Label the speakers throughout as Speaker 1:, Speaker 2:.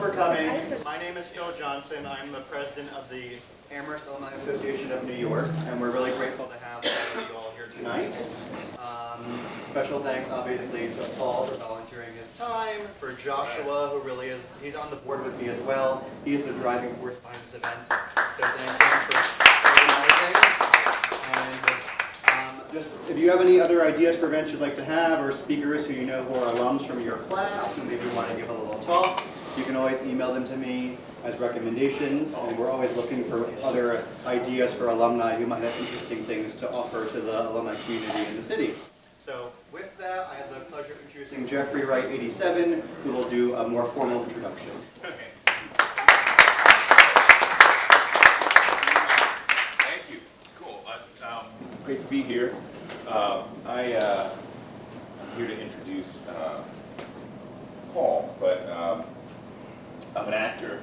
Speaker 1: for coming. My name is Phil Johnson. I'm the president of the Amherst Alumni Association of New York, and we're really grateful to have all of you all here tonight. Special thanks, obviously, to Paul for volunteering his time, for Joshua, who really is, he's on the board with me as well. He's the driving force behind this event. So thank him for organizing. And just, if you have any other ideas for events you'd like to have, or speakers who you know who are alums from your class, who maybe want to give a little talk, you can always email them to me as recommendations, and we're always looking for other ideas for alumni who might have interesting things to offer to the alumni community in the city. So with that, I have the pleasure of introducing Jeffrey Wright, 87, who will do a more formal introduction.
Speaker 2: Okay. Thank you. Cool. It's great to be here. I'm here to introduce Paul, but I'm an actor,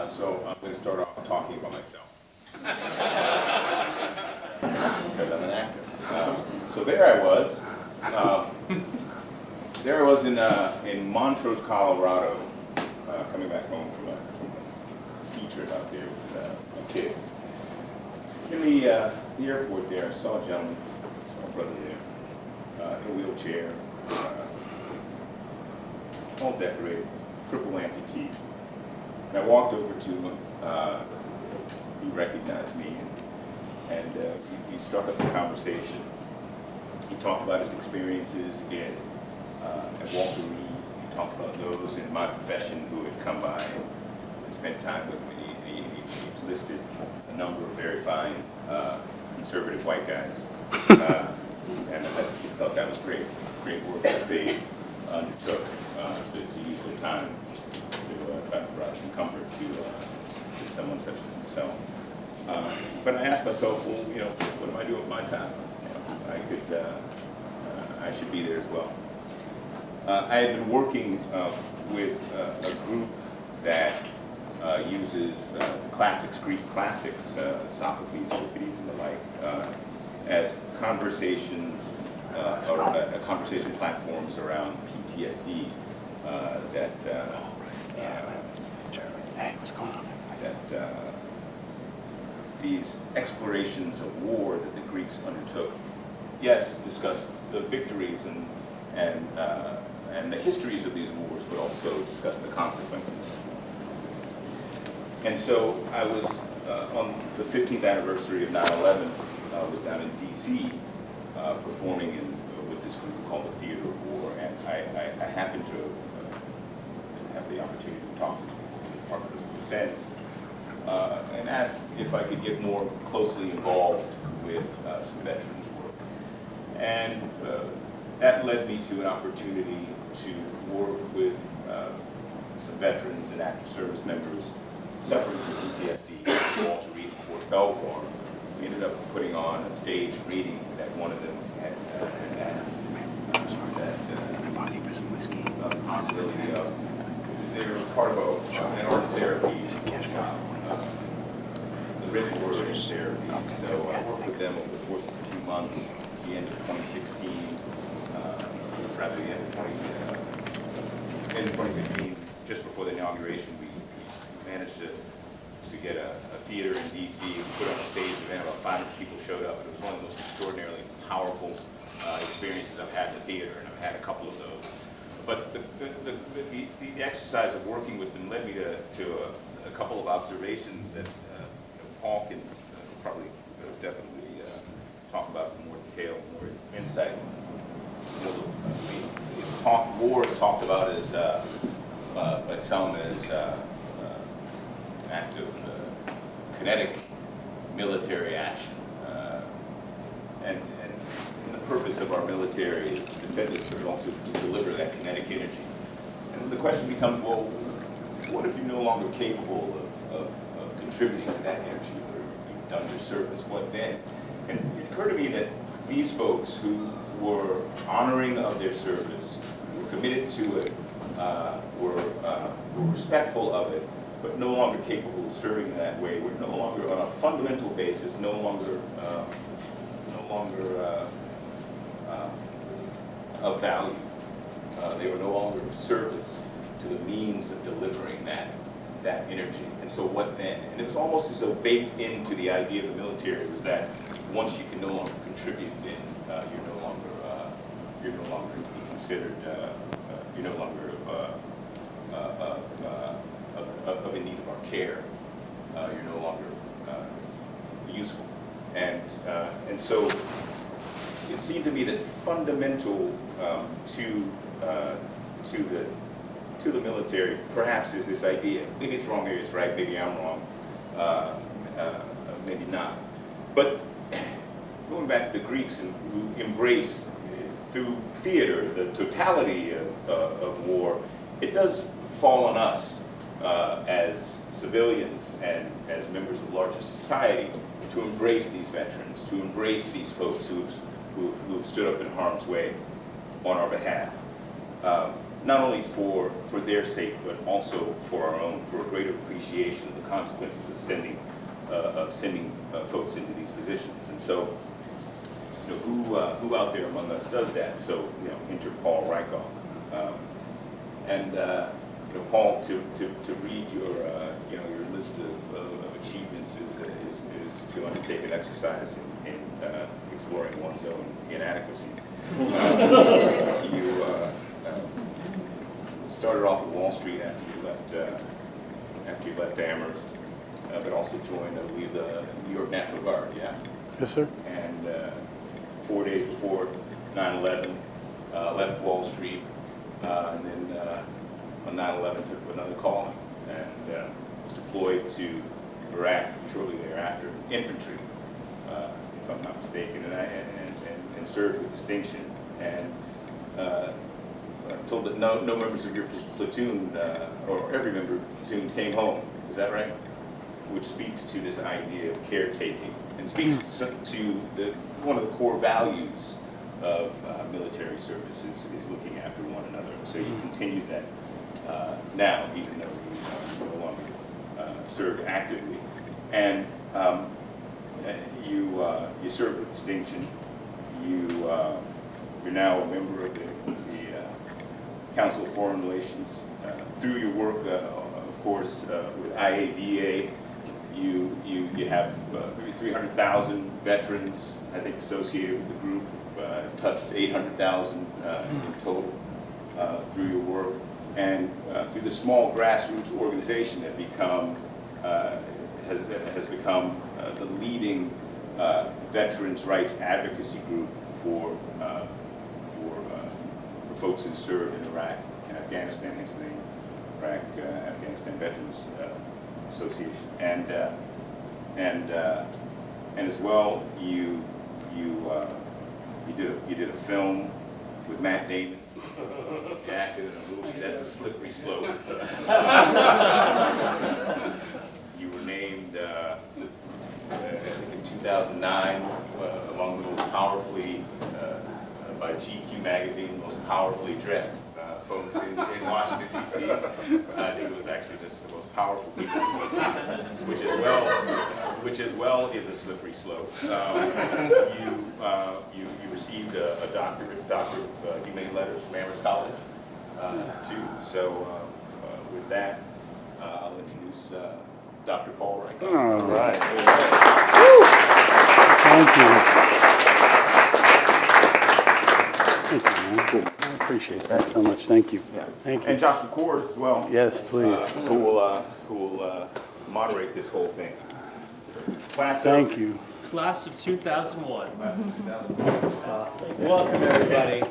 Speaker 2: so I'm going to start off talking about myself. Because I'm an actor. So there I was. In Montrose, Colorado, coming back home from a feature out there with my kids. In the airport there, I saw a gentleman, saw a brother there, in a wheelchair, all decorated, triple amputee. And I walked over to him. He recognized me, and he struck up a conversation. He talked about his experiences at Walter Reed. He talked about those in my profession who had come by and spent time with me. He listed a number of very fine conservative white guys, and I thought that was great work that they undertook to use their time to try to provide some comfort to someone such as himself. But I asked myself, well, what am I doing with my time? I should be there as well. I had been working with a group that uses classics, Greek classics, Sophocles, Euripides, and the like, as conversations or conversation platforms around PTSD these explorations of war that the Greeks undertook, yes, discussed the victories and the histories of these wars, but also discussed the consequences. And so I was on the 15th anniversary of 9/11. I was down in D.C. Performing with this group called the Theater of War, and I happened to have the opportunity to talk to the Department of Defense and asked if I could get more closely involved with some veterans work. And that led me to an opportunity to work with some veterans and active service members suffering from PTSD at Walter Reed Fort Belvoir. We ended up putting on a staged reading that one of them had asked that possibility of they were part of an arts therapy, the written word is therapy. So I worked with them over the course of a few months. At the end of 2016, rather the end of 2016, just before the inauguration, we managed to get a theater in D.C. and put on a stage event. About 500 people showed up, and it was one of the most extraordinarily powerful experiences I've had in the theater, and I've had a couple of those. But the exercise of working with them led me to a couple of observations that Paul can probably definitely talk about in more detail, more insight. War is talked about as by some as active kinetic military action, and the purpose of our military is to defend us, but also to deliver that kinetic energy. And the question becomes, well, what if you're no longer capable of contributing to that energy, or you've done your service? What then? And it occurred to me that these folks who were honoring of their service, were committed to it, were respectful of it, but no longer capable of serving in that way. We're no longer, on a fundamental basis, no longer of value. They were no longer of service. to the means of delivering that energy. And so what then? And it was almost as though baked into the idea of the military was that once you can no longer contribute, then you're no longer considered, you're no longer of in need of our care. You're no longer useful. And so it seemed to me that fundamental to the military perhaps is this idea. Maybe it's wrong, maybe it's right, maybe I'm wrong, maybe not. But going back to the Greeks who embrace through theater the totality of war, it does fall on us as civilians and as members of larger society to embrace these veterans, to embrace these folks who have stood up in harm's way on our behalf. Not only for their sake, but also for our own, for a greater appreciation of the consequences of sending folks into these positions. And so, who out there among us does that? So, enter Paul Rieckhoff. Paul, to read your list of achievements is to undertake an exercise in exploring one's own inadequacies. You started off at Wall Street after you left Amherst, but also joined, I believe, the New York National Guard. Yeah.
Speaker 3: Yes, sir.
Speaker 2: And 4 days before 9/11, left Wall Street, and then on 9/11 took another calling and was deployed to Iraq shortly thereafter, infantry, if I'm not mistaken, and served with distinction. And I'm told that no members of your platoon, or every member of the platoon, came home. Is that right? Which speaks to this idea of caretaking, and speaks to one of the core values of military service is looking after one another. So you continue that now, even though you no longer serve actively, and you serve with distinction. You're now a member of the Council of Foreign Relations. Through your work, of course, with IAVA, you have maybe 300,000 veterans, I think, associated with the group. Touched 800,000 in total through your work, and through the small grassroots organization that has become the leading veterans' rights advocacy group for folks who served in Iraq and Afghanistan, hence the name Iraq Afghanistan Veterans Association, and as well you did a film with Matt Damon. You acted in a movie. That's a slippery slope. You were named in 2009 among the most powerfully by GQ magazine, most powerfully dressed folks in Washington, D.C. I think it was actually just the most powerful people in D.C., which as well is a slippery slope. You received a doctorate of humane letters from Amherst College, too. So with that, I'll introduce Dr. Paul Wright.
Speaker 3: All right. Thank you. Thank you, man. I appreciate that so much. Thank you.
Speaker 2: Yeah.
Speaker 3: Thank you.
Speaker 2: And Josh McCord as well.
Speaker 3: Yes, please.
Speaker 2: Who will moderate this whole thing. Class
Speaker 3: Thank you.
Speaker 4: Class of 2001.
Speaker 2: Class of 2001.
Speaker 4: Welcome, everybody.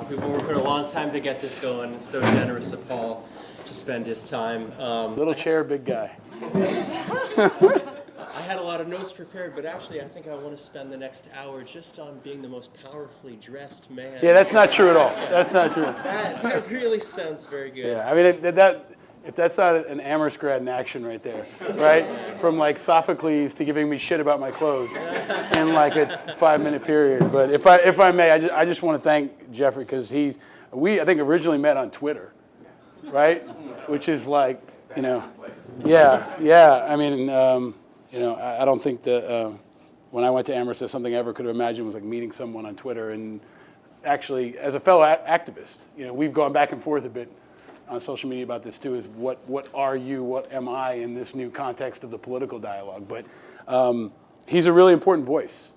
Speaker 4: We've been working a long time to get this going. It's so generous of Paul to spend his time.
Speaker 3: Little chair, big guy.
Speaker 4: I had a lot of notes prepared, but actually I think I want to spend the next hour just on being the most powerfully dressed man.
Speaker 3: Yeah, that's not true at all. That's not true.
Speaker 4: That really sounds very good.
Speaker 3: Yeah, I mean, if that's not an Amherst grad in action right there, right? From like Sophocles to giving me shit about my clothes in like a 5-minute period. But if I may, I just want to thank Jeffrey because we I think originally met on Twitter, right? Which is like, yeah. I mean, I don't think that when I went to Amherst, that's something I ever could have imagined was like meeting someone on Twitter. And actually, as a fellow activist, we've gone back and forth a bit on social media about this too, is what are you, what am I in this new context of the political dialogue? But he's a really important voice.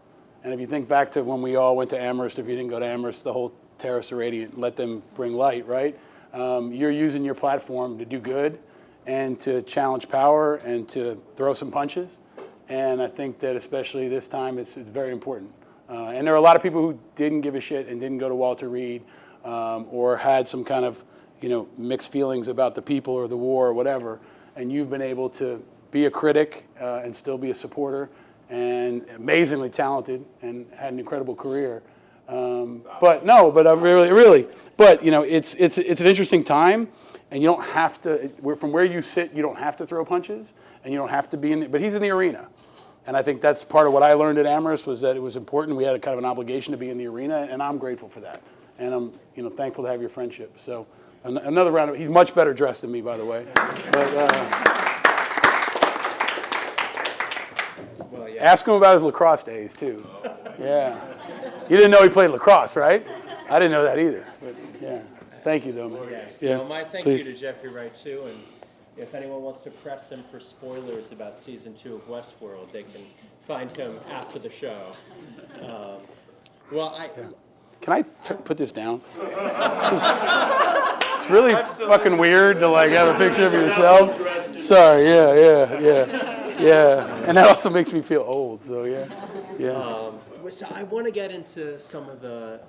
Speaker 3: And if you think back to when we all went to Amherst, if you didn't go to Amherst, the whole terrace are radiant, let them bring light, right? You're using your platform to do good and to challenge power and to throw some punches. And I think that especially this time, it's very important. And there are a lot of people who didn't give a shit and didn't go to Walter Reed or had some kind of, mixed feelings about the people or the war or whatever. And you've been able to be a critic and still be a supporter, and amazingly talented and had an incredible career. But really, but it's an interesting time, and you don't have to. From where you sit, you don't have to throw punches, and you don't have to be in. But he's in the arena, and I think that's part of what I learned at Amherst was that it was important. We had a kind of an obligation to be in the arena, and I'm grateful for that, and I'm thankful to have your friendship. So another round of. He's much better dressed than me, by the way. But,
Speaker 4: Well, yeah.
Speaker 3: ask him about his lacrosse days too. Yeah. You didn't know he played lacrosse, right? I didn't know that either. But yeah. Thank you, though, man.
Speaker 4: Yes.
Speaker 3: Yeah.
Speaker 4: Well, my thank
Speaker 3: Please.
Speaker 4: you to Jeffrey Wright too, and if anyone wants to press him for spoilers about season 2 of Westworld, they can find him after the show.
Speaker 3: Can I put this down? It's really fucking weird to have a picture of yourself. Sorry. Yeah. And that also makes me feel old. So yeah.
Speaker 4: So I want to get into some of the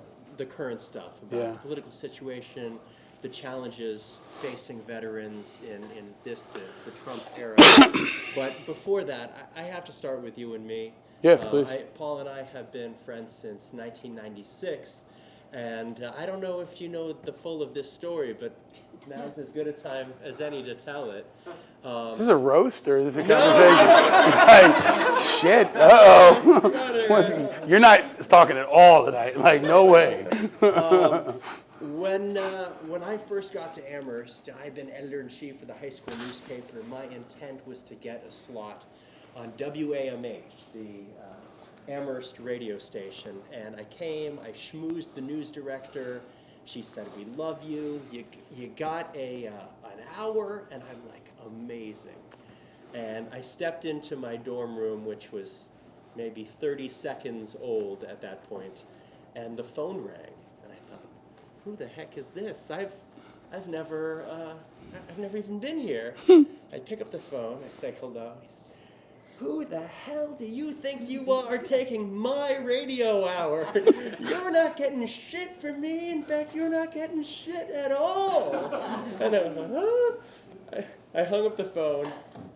Speaker 4: current stuff about
Speaker 3: Yeah.
Speaker 4: the political situation, the challenges facing veterans in the Trump era. But before that, I have to start with you and me.
Speaker 3: Yeah, please.
Speaker 4: Paul and I have been friends since 1996, and I don't know if you know the full of this story, but now's as good a time as any to tell it.
Speaker 3: Is this a roast or is this a conversation? It's like, shit, uh-oh. You're not talking at all tonight. No way.
Speaker 4: When I first got to Amherst, I'd been editor-in-chief of the high school newspaper. My intent was to get a slot on WAMH, the Amherst radio station. And I came, I schmoozed the news director. She said, "We love you. You got an hour," and I'm like, amazing. And I stepped into my dorm room, which was maybe 30 seconds old at that point, and the phone rang, and I thought, who the heck is this? I've never even been here. I pick up the phone, I say hello. He said, "Who the hell do you think you are taking my radio hour? You're not getting shit from me. In fact, you're not getting shit at all." And I was like, huh? I hung up the phone.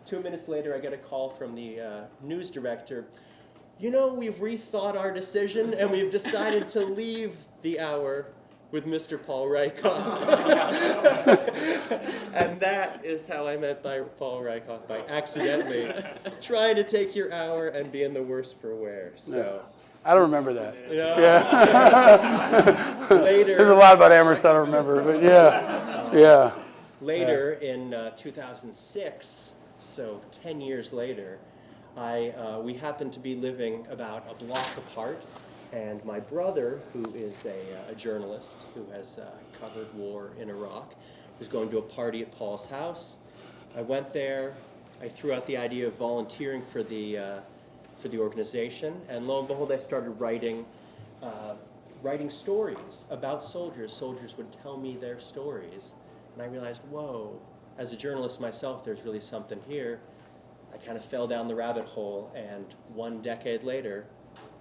Speaker 4: 2 minutes later, I get a call from the news director. "We've rethought our decision, and we've decided to leave the hour with Mr. Paul Rieckhoff." And that is how I met by Paul Rieckhoff, by accidentally trying to take your hour and being the worst for wear. So
Speaker 3: I don't remember that.
Speaker 4: yeah.
Speaker 3: There's a lot about Amherst I don't remember, but yeah.
Speaker 4: Later in 2006, so 10 years later, we happened to be living about a block apart, and my brother, who is a journalist who has covered war in Iraq, was going to a party at Paul's house. I went there. I threw out the idea of volunteering for the organization, and lo and behold, I started writing stories about soldiers. Soldiers would tell me their stories. And I realized, whoa, as a journalist myself, there's really something here. I kind of fell down the rabbit hole, and 1 decade later,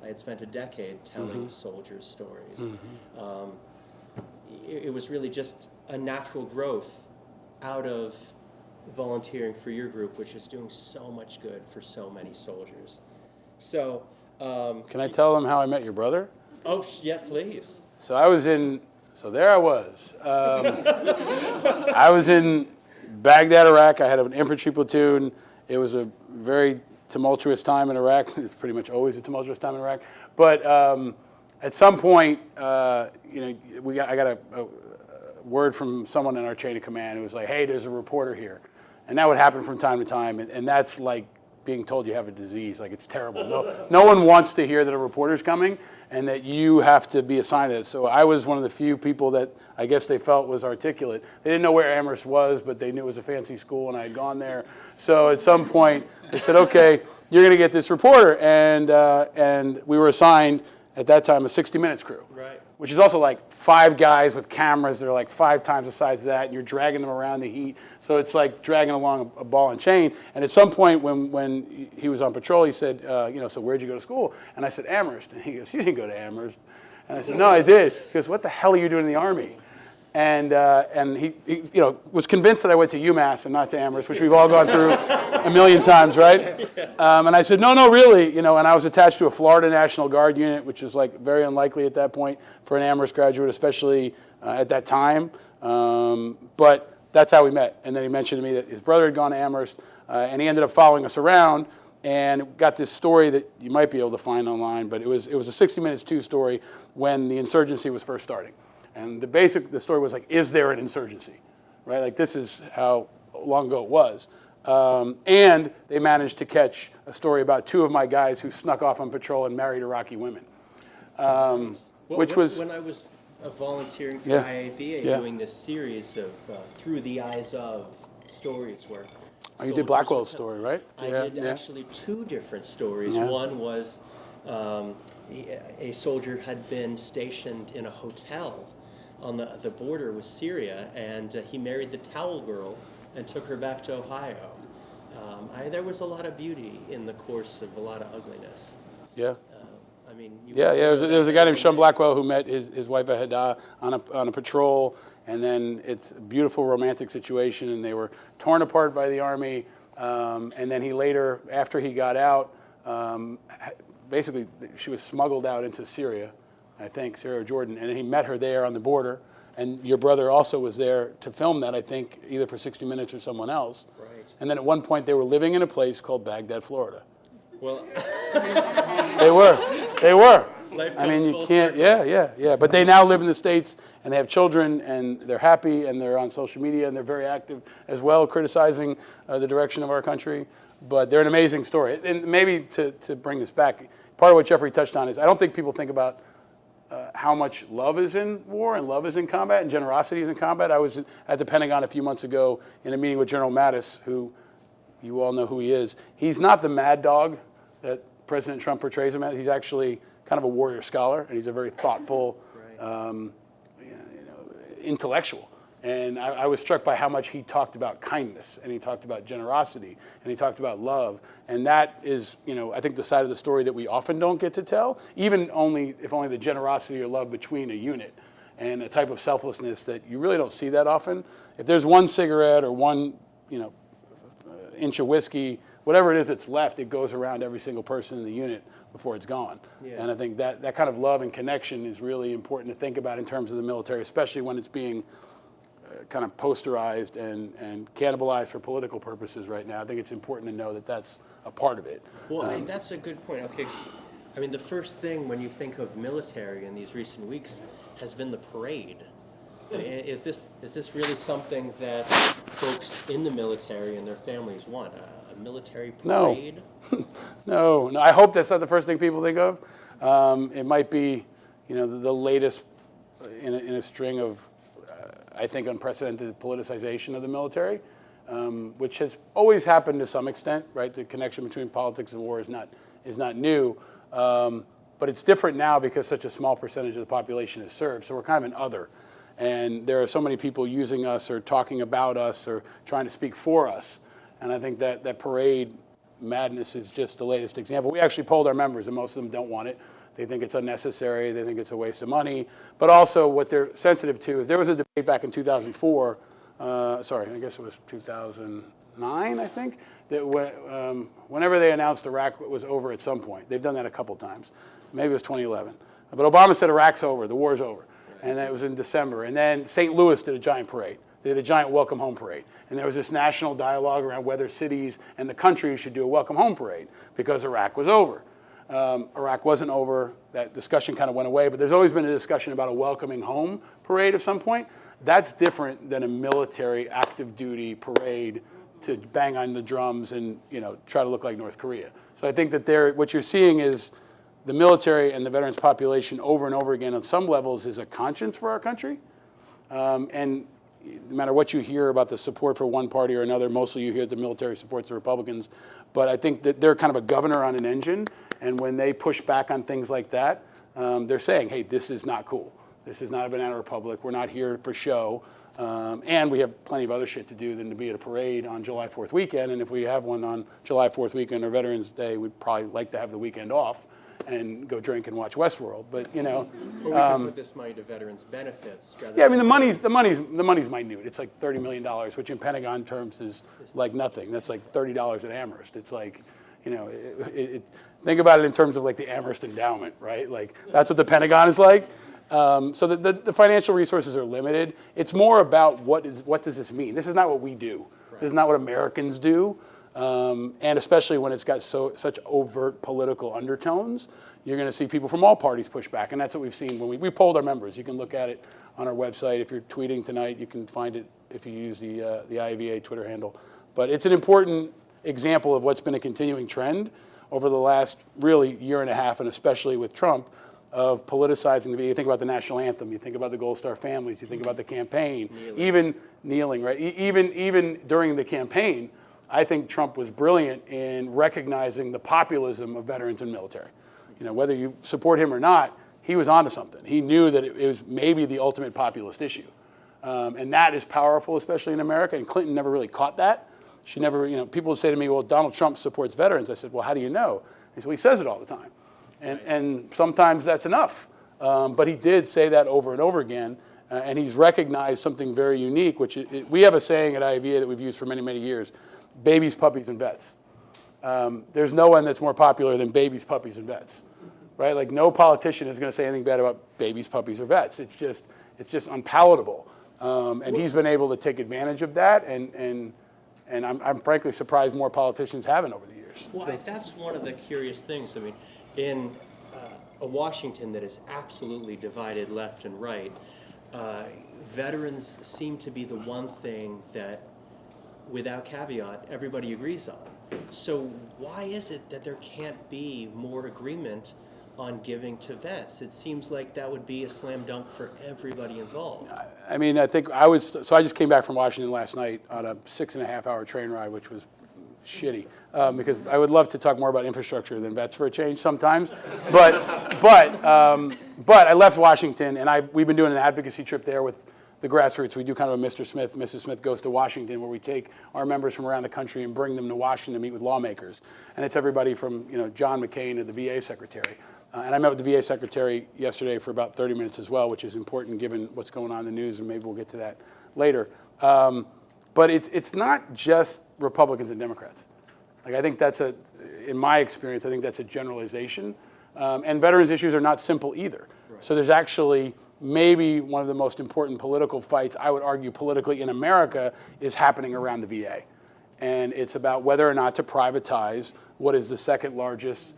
Speaker 4: I had spent a decade telling soldiers' stories. It was really just a natural growth out of volunteering for your group, which is doing so much good for so many soldiers. So,
Speaker 3: Can I tell them how I met your brother?
Speaker 4: oh, yeah, please.
Speaker 3: So there I was. I was in Baghdad, Iraq. I had an infantry platoon. It was a very tumultuous time in Iraq. It's pretty much always a tumultuous time in Iraq. But at some point, I got a word from someone in our chain of command who was like, "Hey, there's a reporter here," and that would happen from time to time. And that's like being told you have a disease. Like, it's terrible. No one wants to hear that a reporter's coming and that you have to be assigned it. So I was one of the few people that I guess they felt was articulate. They didn't know where Amherst was, but they knew it was a fancy school and I had gone there. So at some point they said, okay, you're going to get this reporter. And we were assigned at that time a 60 Minutes crew.
Speaker 4: Right.
Speaker 3: Which is also like 5 guys with cameras that are like 5 times the size of that, and you're dragging them around the heat. So it's like dragging along a ball and chain. And at some point when he was on patrol, he said, so where'd you go to school? And I said, Amherst. And he goes, you didn't go to Amherst. And I said, no, I did. He goes, what the hell are you doing in the Army? And he was convinced that I went to UMass and not to Amherst, which we've all gone through a million times, right? And I said, no, really, and I was attached to a Florida National Guard unit, which is like very unlikely at that point for an Amherst graduate, especially at that time. But that's how we met. And then he mentioned to me that his brother had gone to Amherst, and he ended up following us around and got this story that you might be able to find online, but it was a 60 Minutes 2 story when the insurgency was first starting. And the story was like, is there an insurgency, right? Like, this is how long ago it was. And they managed to catch a story about 2 of my guys who snuck off on patrol and married Iraqi women, which was...
Speaker 4: When I was volunteering for
Speaker 3: Yeah.
Speaker 4: IAVA, doing this series of Through the Eyes of stories where...
Speaker 3: Oh, you did Blackwell's story, right?
Speaker 4: I did actually 2 different stories.
Speaker 3: Yeah.
Speaker 4: One was a soldier had been stationed in a hotel on the border with Syria, and he married the towel girl and took her back to Ohio. There was a lot of beauty in the course of a lot of ugliness.
Speaker 3: Yeah.
Speaker 4: There
Speaker 3: There was a guy named Sean Blackwell who met his wife Ahee on a patrol, and then it's a beautiful romantic situation, and they were torn apart by the Army, and then he later, after he got out, basically she was smuggled out into Syria, I think, Syria or Jordan, and he met her there on the border, and your brother also was there to film that, I think, either for 60 Minutes or someone else.
Speaker 4: Right.
Speaker 3: And then at one point they were living in a place called Baghdad, Florida.
Speaker 4: Well,
Speaker 3: They were.
Speaker 4: Life
Speaker 3: I mean,
Speaker 4: comes
Speaker 3: you
Speaker 4: full
Speaker 3: can't,
Speaker 4: circle.
Speaker 3: yeah. But they now live in the States, and they have children, and they're happy, and they're on social media, and they're very active as well, criticizing the direction of our country. But they're an amazing story. And maybe to bring this back, part of what Jeffrey touched on is I don't think people think about how much love is in war and love is in combat and generosity is in combat. I was at the Pentagon a few months ago in a meeting with General Mattis, who you all know who he is. He's not the mad dog that President Trump portrays him as. He's actually kind of a warrior scholar, and he's a very thoughtful, intellectual. And I was struck by how much he talked about kindness, and he talked about generosity, and he talked about love. And that is, I think the side of the story that we often don't get to tell, even if only the generosity or love between a unit and a type of selflessness that you really don't see that often. If there's one cigarette or one, inch of whiskey, whatever it is that's left, it goes around every single person in the unit before it's gone. Yeah. And I think that kind of love and connection is really important to think about in terms of the military, especially when it's being kind of posterized and cannibalized for political purposes right now. I think it's important to know that that's a part of it.
Speaker 4: Well, that's a good point. Okay, I mean, the first thing when you think of military in these recent weeks has been the parade. I mean, is this really something that folks in the military and their families want? A military parade?
Speaker 3: No. I hope that's not the first thing people think of. It might be, the latest in a string of, I think, unprecedented politicization of the military, which has always happened to some extent, right? The connection between politics and war is not new, but it's different now because such a small percentage of the population is served. So we're kind of an other. And there are so many people using us or talking about us or trying to speak for us. And I think that parade madness is just the latest example. We actually polled our members, and most of them don't want it. They think it's unnecessary. They think it's a waste of money. But also what they're sensitive to is there was a debate back in 2004, I guess it was 2009, I think, that whenever they announced Iraq was over at some point. They've done that a couple times. Maybe it was 2011. But Obama said Iraq's over, the war's over. And that was in December. And then St. Louis did a giant parade. They did a giant welcome home parade. And there was this national dialogue around whether cities and the country should do a welcome home parade because Iraq was over. Iraq wasn't over. That discussion kind of went away. But there's always been a discussion about a welcoming home parade at some point. That's different than a military active duty parade to bang on the drums and try to look like North Korea. So I think that what you're seeing is the military and the veterans population over and over again on some levels is a conscience for our country. And no matter what you hear about the support for one party or another, mostly you hear the military supports the Republicans. But I think that they're kind of a governor on an engine. And when they push back on things like that, they're saying, hey, this is not cool. This is not a banana republic. We're not here for show. And we have plenty of other shit to do than to be at a parade on July 4th weekend. And if we have one on July 4th weekend or Veterans Day, we'd probably like to have the weekend off and go drink and watch Westworld. But
Speaker 4: Or we can put this money to veterans benefits.
Speaker 3: Yeah, I mean the money's minute. It's like $30 million, which in Pentagon terms is like nothing. That's like $30 at Amherst. It's like, think about it in terms of like the Amherst endowment, right? Like that's what the Pentagon is like. So the financial resources are limited. It's more about what does this mean? This is not what we do. Right. This is not what Americans do. And especially when it's got such overt political undertones, you're going to see people from all parties push back. And that's what we've seen when we polled our members. You can look at it on our website. If you're tweeting tonight, you can find it if you use the IAVA Twitter handle. But it's an important example of what's been a continuing trend over the last really year and a half, and especially with Trump, of politicizing the. You think about the national anthem, you think about the Gold Star families, you think about the campaign, even kneeling, right? Even during the campaign, I think Trump was brilliant in recognizing the populism of veterans and military. Whether you support him or not, he was onto something. He knew that it was maybe the ultimate populist issue. And that is powerful, especially in America. And Clinton never really caught that. She never, people would say to me, well, Donald Trump supports veterans. I said, well, how do you know? He said, well, he says it all the time. And sometimes that's enough. But he did say that over and over again. And he's recognized something very unique, which we have a saying at IAVA that we've used for many, many years: babies, puppies, and vets. There's no one that's more popular than babies, puppies, and vets, right? Like no politician is going to say anything bad about babies, puppies, or vets. It's just unpalatable. And he's been able to take advantage of that. And I'm frankly surprised more politicians haven't over the years.
Speaker 4: Well, that's one of the curious things. I mean, in a Washington that is absolutely divided left and right, veterans seem to be the one thing that, without caveat, everybody agrees on. So why is it that there can't be more agreement on giving to vets? It seems like that would be a slam dunk for everybody involved.
Speaker 3: I mean, I think so I just came back from Washington last night on a 6.5-hour train ride, which was shitty, because I would love to talk more about infrastructure than vets for a change sometimes. But I left Washington, and we've been doing an advocacy trip there with the grassroots. We do kind of a Mr. Smith, Mrs. Smith Goes to Washington, where we take our members from around the country and bring them to Washington to meet with lawmakers. And it's everybody from John McCain to the VA secretary. And I met with the VA secretary yesterday for about 30 minutes as well, which is important given what's going on in the news, and maybe we'll get to that later. But it's not just Republicans and Democrats. Like I think in my experience, I think that's a generalization. And veterans issues are not simple either. Right. So there's actually maybe one of the most important political fights, I would argue politically in America, is happening around the VA. And it's about whether or not to privatize what is the second largest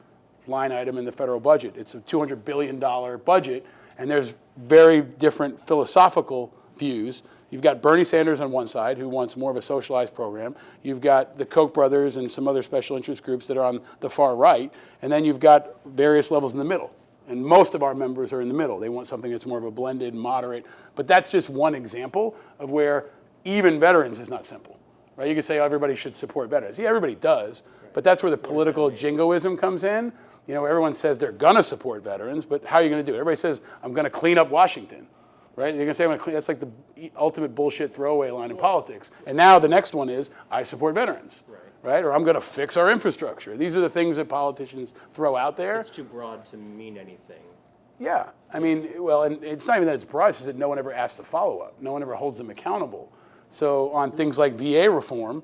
Speaker 3: line item in the federal budget. It's a $200 billion budget, and there's very different philosophical views. You've got Bernie Sanders on one side, who wants more of a socialized program. You've got the Koch brothers and some other special interest groups that are on the far right. And then you've got various levels in the middle. And most of our members are in the middle. They want something that's more of a blended, moderate. But that's just one example of where even veterans is not simple. Right? You could say, oh, everybody should support veterans. Yeah, everybody does. But that's where the political jingoism comes in. Everyone says they're going to support veterans, but how are you going to do it? Everybody says, I'm going to clean up Washington. Right? You're going to say, I'm going to clean. That's like the ultimate bullshit throwaway line in politics. And now the next one is, I support veterans. Right? Or I'm going to fix our infrastructure. These are the things that politicians throw out there.
Speaker 4: It's too broad to mean anything.
Speaker 3: Yeah. I mean, well, and it's not even that it's broad, it's just that no one ever asks the follow-up. No one ever holds them accountable. So on things like VA reform,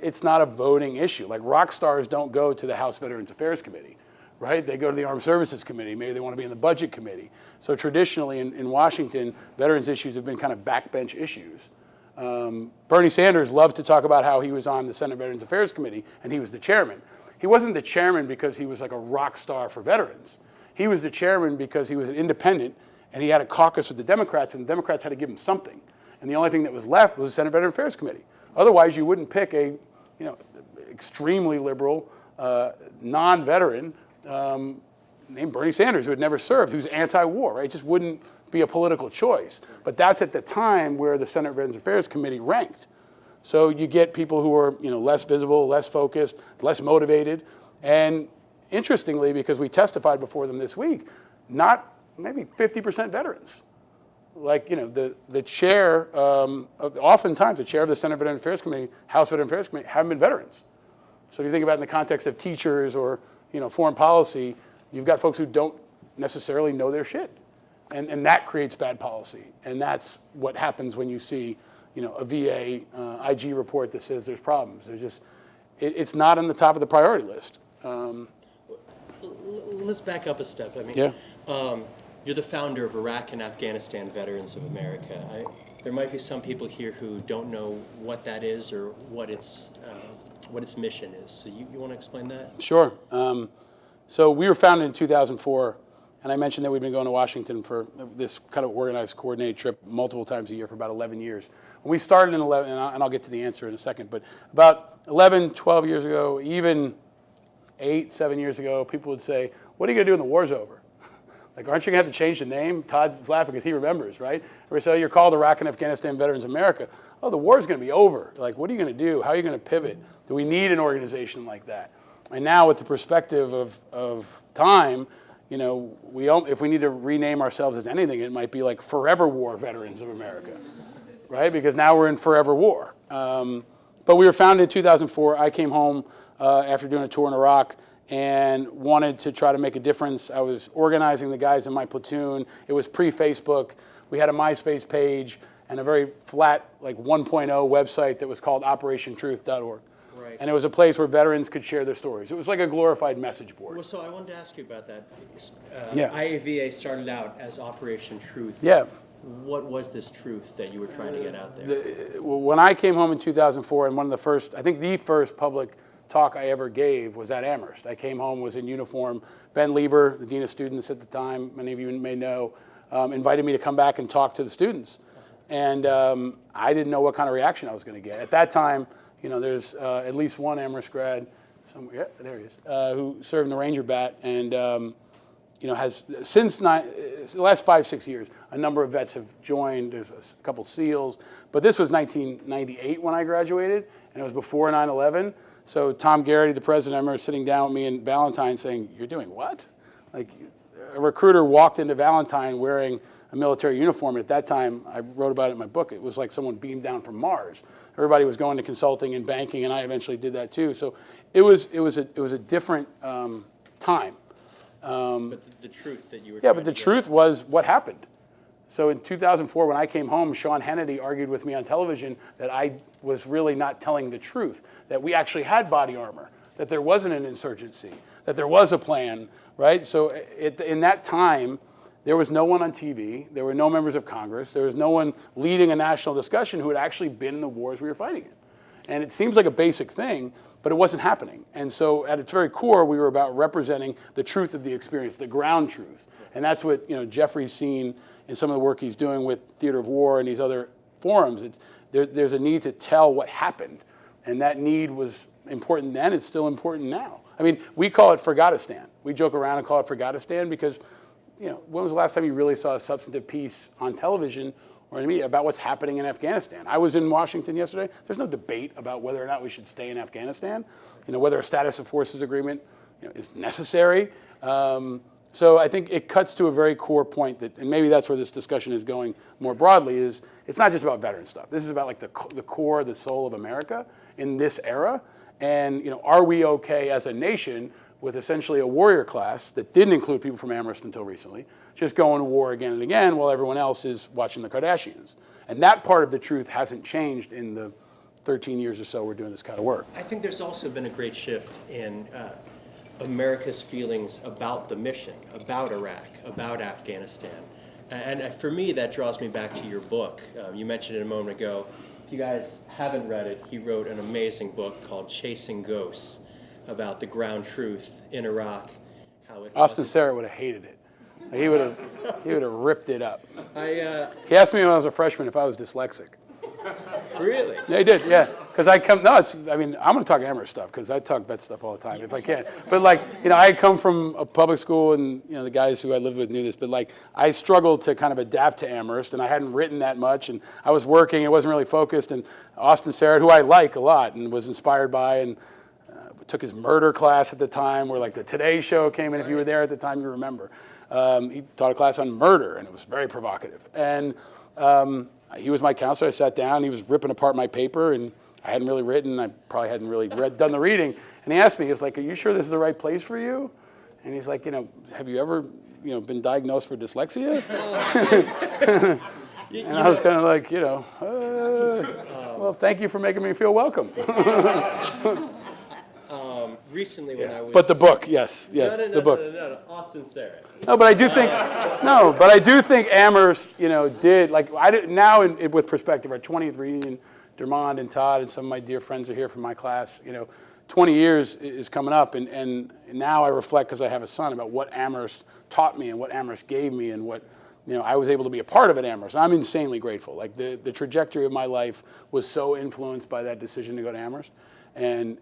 Speaker 3: it's not a voting issue. Like rock stars don't go to the House Veterans Affairs Committee. Right? They go to the Armed Services Committee. Maybe they want to be in the Budget Committee. So traditionally in Washington, veterans issues have been kind of backbench issues. Bernie Sanders loved to talk about how he was on the Senate Veterans Affairs Committee and he was the chairman. He wasn't the chairman because he was like a rock star for veterans. He was the chairman because he was an independent and he had a caucus with the Democrats, and the Democrats had to give him something. And the only thing that was left was the Senate Veterans Affairs Committee. Otherwise, you wouldn't pick a, extremely liberal, non-veteran named Bernie Sanders, who had never served, who's anti-war, right? It just wouldn't be a political choice. But that's at the time where the Senate Veterans Affairs Committee ranked. So you get people who are, less visible, less focused, less motivated. And interestingly, because we testified before them this week, not maybe 50% veterans. Like, the chair, oftentimes the chair of the Senate Veterans Affairs Committee, House Veterans Affairs Committee, haven't been veterans. So if you think about it in the context of teachers or, foreign policy, you've got folks who don't necessarily know their shit. And that creates bad policy. And that's what happens when you see, a VA IG report that says there's problems. There's just, it's not on the top of the priority list.
Speaker 4: Let's back up a step. You're the founder of Iraq and Afghanistan Veterans of America. There might be some people here who don't know what that is or what its mission is. So you want to explain that?
Speaker 3: Sure. So we were founded in 2004, and I mentioned that we've been going to Washington for this kind of organized, coordinated trip multiple times a year for about 11 years. When we started in 11, and I'll get to the answer in a second, but about 11, 12 years ago, even 8, 7 years ago, people would say, what are you going to do when the war's over? Like, aren't you going to have to change the name? Todd's laughing because he remembers, right? Or so you're called Iraq and Afghanistan Veterans of America. Oh, the war's going to be over. Like, what are you going to do? How are you going to pivot? Do we need an organization like that? And now with the perspective of time, if we need to rename ourselves as anything, it might be like Forever War Veterans of America, right? Because now we're in forever war. But we were founded in 2004. I came home after doing a tour in Iraq and wanted to try to make a difference. I was organizing the guys in my platoon. It was pre-Facebook. We had a MySpace page and a very flat, like 1.0 website that was called operationtruth.org.
Speaker 4: Right.
Speaker 3: And it was a place where veterans could share their stories. It was like a glorified message board.
Speaker 4: Well, so I wanted to ask you about that.
Speaker 3: Yeah.
Speaker 4: IAVA started out as Operation Truth.
Speaker 3: Yeah.
Speaker 4: What was this truth that you were trying to get out there?
Speaker 3: When I came home in 2004, and one of the first, I think the first public talk I ever gave was at Amherst. I came home, was in uniform. Ben Lieber, the dean of students at the time, many of you may know, invited me to come back and talk to the students. And I didn't know what kind of reaction I was going to get. At that time, there's at least one Amherst grad, somewhere, yeah, there he is, who served in the Ranger Bat, and has since the last 5-6 years, a number of vets have joined. There's a couple SEALs, but this was 1998 when I graduated, and it was before 9/11. So Tom Garrity, the president, I remember sitting down with me in Valentine saying, "You're doing what?" Like, a recruiter walked into Valentine wearing a military uniform. And at that time, I wrote about it in my book. It was like someone beamed down from Mars. Everybody was going to consulting and banking, and I eventually did that too. So it was a different time.
Speaker 4: But the truth that you were
Speaker 3: Yeah, but the truth was what happened. So in 2004, when I came home, Sean Hannity argued with me on television that I was really not telling the truth, that we actually had body armor, that there wasn't an insurgency, that there was a plan, right? So in that time, there was no one on TV, there were no members of Congress, there was no one leading a national discussion who had actually been in the wars we were fighting in. And it seems like a basic thing, but it wasn't happening. And so at its very core, we were about representing the truth of the experience, the ground truth. And that's what Jeffrey's seen in some of the work he's doing with Theater of War and these other forums. There's a need to tell what happened. And that need was important then, it's still important now. I mean, we call it Forgotistan. We joke around and call it Forgotistan because, when was the last time you really saw a substantive piece on television or in the media about what's happening in Afghanistan? I was in Washington yesterday. There's no debate about whether or not we should stay in Afghanistan, whether a status of forces agreement is necessary. So I think it cuts to a very core point that, and maybe that's where this discussion is going more broadly, is it's not just about veteran stuff. This is about like the core, the soul of America in this era. And are we okay as a nation with essentially a warrior class that didn't include people from Amherst until recently, just going to war again and again while everyone else is watching the Kardashians? And that part of the truth hasn't changed in the 13 years or so we're doing this kind of work.
Speaker 4: I think there's also been a great shift in America's feelings about the mission, about Iraq, about Afghanistan. And for me, that draws me back to your book. You mentioned it a moment ago. If you guys haven't read it, he wrote an amazing book called Chasing Ghosts about the ground truth in Iraq.
Speaker 3: Austin Serra would have hated it. He would have ripped it up.
Speaker 4: He
Speaker 3: asked me when I was a freshman if I was dyslexic.
Speaker 4: Really?
Speaker 3: Yeah, he did, yeah. Because I'm going to talk Amherst stuff, because I talk vet stuff all the time, if I can. But like, I had come from a public school, and the guys who I lived with knew this, but like, I struggled to kind of adapt to Amherst, and I hadn't written that much, and I was working, it wasn't really focused, and Austin Serrett, who I like a lot, and was inspired by, and took his murder class at the time, where like the Today Show came in. If you were there at the time, you remember. He taught a class on murder, and it was very provocative. And he was my counselor. I sat down, he was ripping apart my paper, and I hadn't really written, I probably hadn't really done the reading. And he asked me, he was like, "Are you sure this is the right place for you?" And he's like, have you ever, been diagnosed for dyslexia? And I was kind of like, well, thank you for making me feel welcome.
Speaker 4: Recently when I was...
Speaker 3: But the book, yes, the book.
Speaker 4: No, Austin Serrett.
Speaker 3: No, but I do think Amherst, did, like, now with perspective, our 20th reunion, Dermond and Todd and some of my dear friends are here from my class, 20 years is coming up, and now I reflect, because I have a son, about what Amherst taught me and what Amherst gave me and what, I was able to be a part of at Amherst. I'm insanely grateful. Like, the trajectory of my life was so influenced by that decision to go to Amherst, and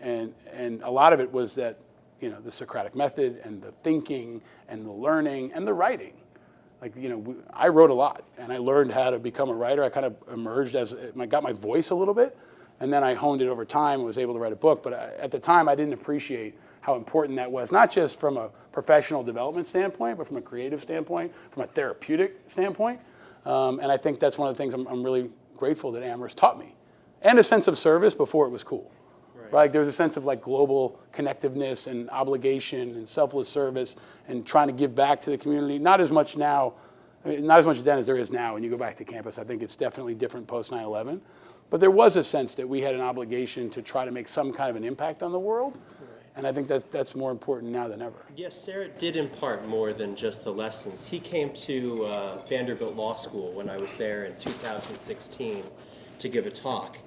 Speaker 3: a lot of it was that, the Socratic method and the thinking and the learning and the writing. Like, I wrote a lot, and I learned how to become a writer. I kind of emerged I got my voice a little bit, and then I honed it over time and was able to write a book. But at the time, I didn't appreciate how important that was, not just from a professional development standpoint, but from a creative standpoint, from a therapeutic standpoint. And I think that's one of the things I'm really grateful that Amherst taught me. And a sense of service before it was cool. Right? Like, there was a sense of like global connectiveness and obligation and selfless service and trying to give back to the community. Not as much now, not as much then as there is now when you go back to campus. I think it's definitely different post 9/11. But there was a sense that we had an obligation to try to make some kind of an impact on the world. And I think that's more important now than ever.
Speaker 4: Yes, Serrett did impart more than just the lessons. He came to Vanderbilt Law School when I was there in 2016 to give a talk.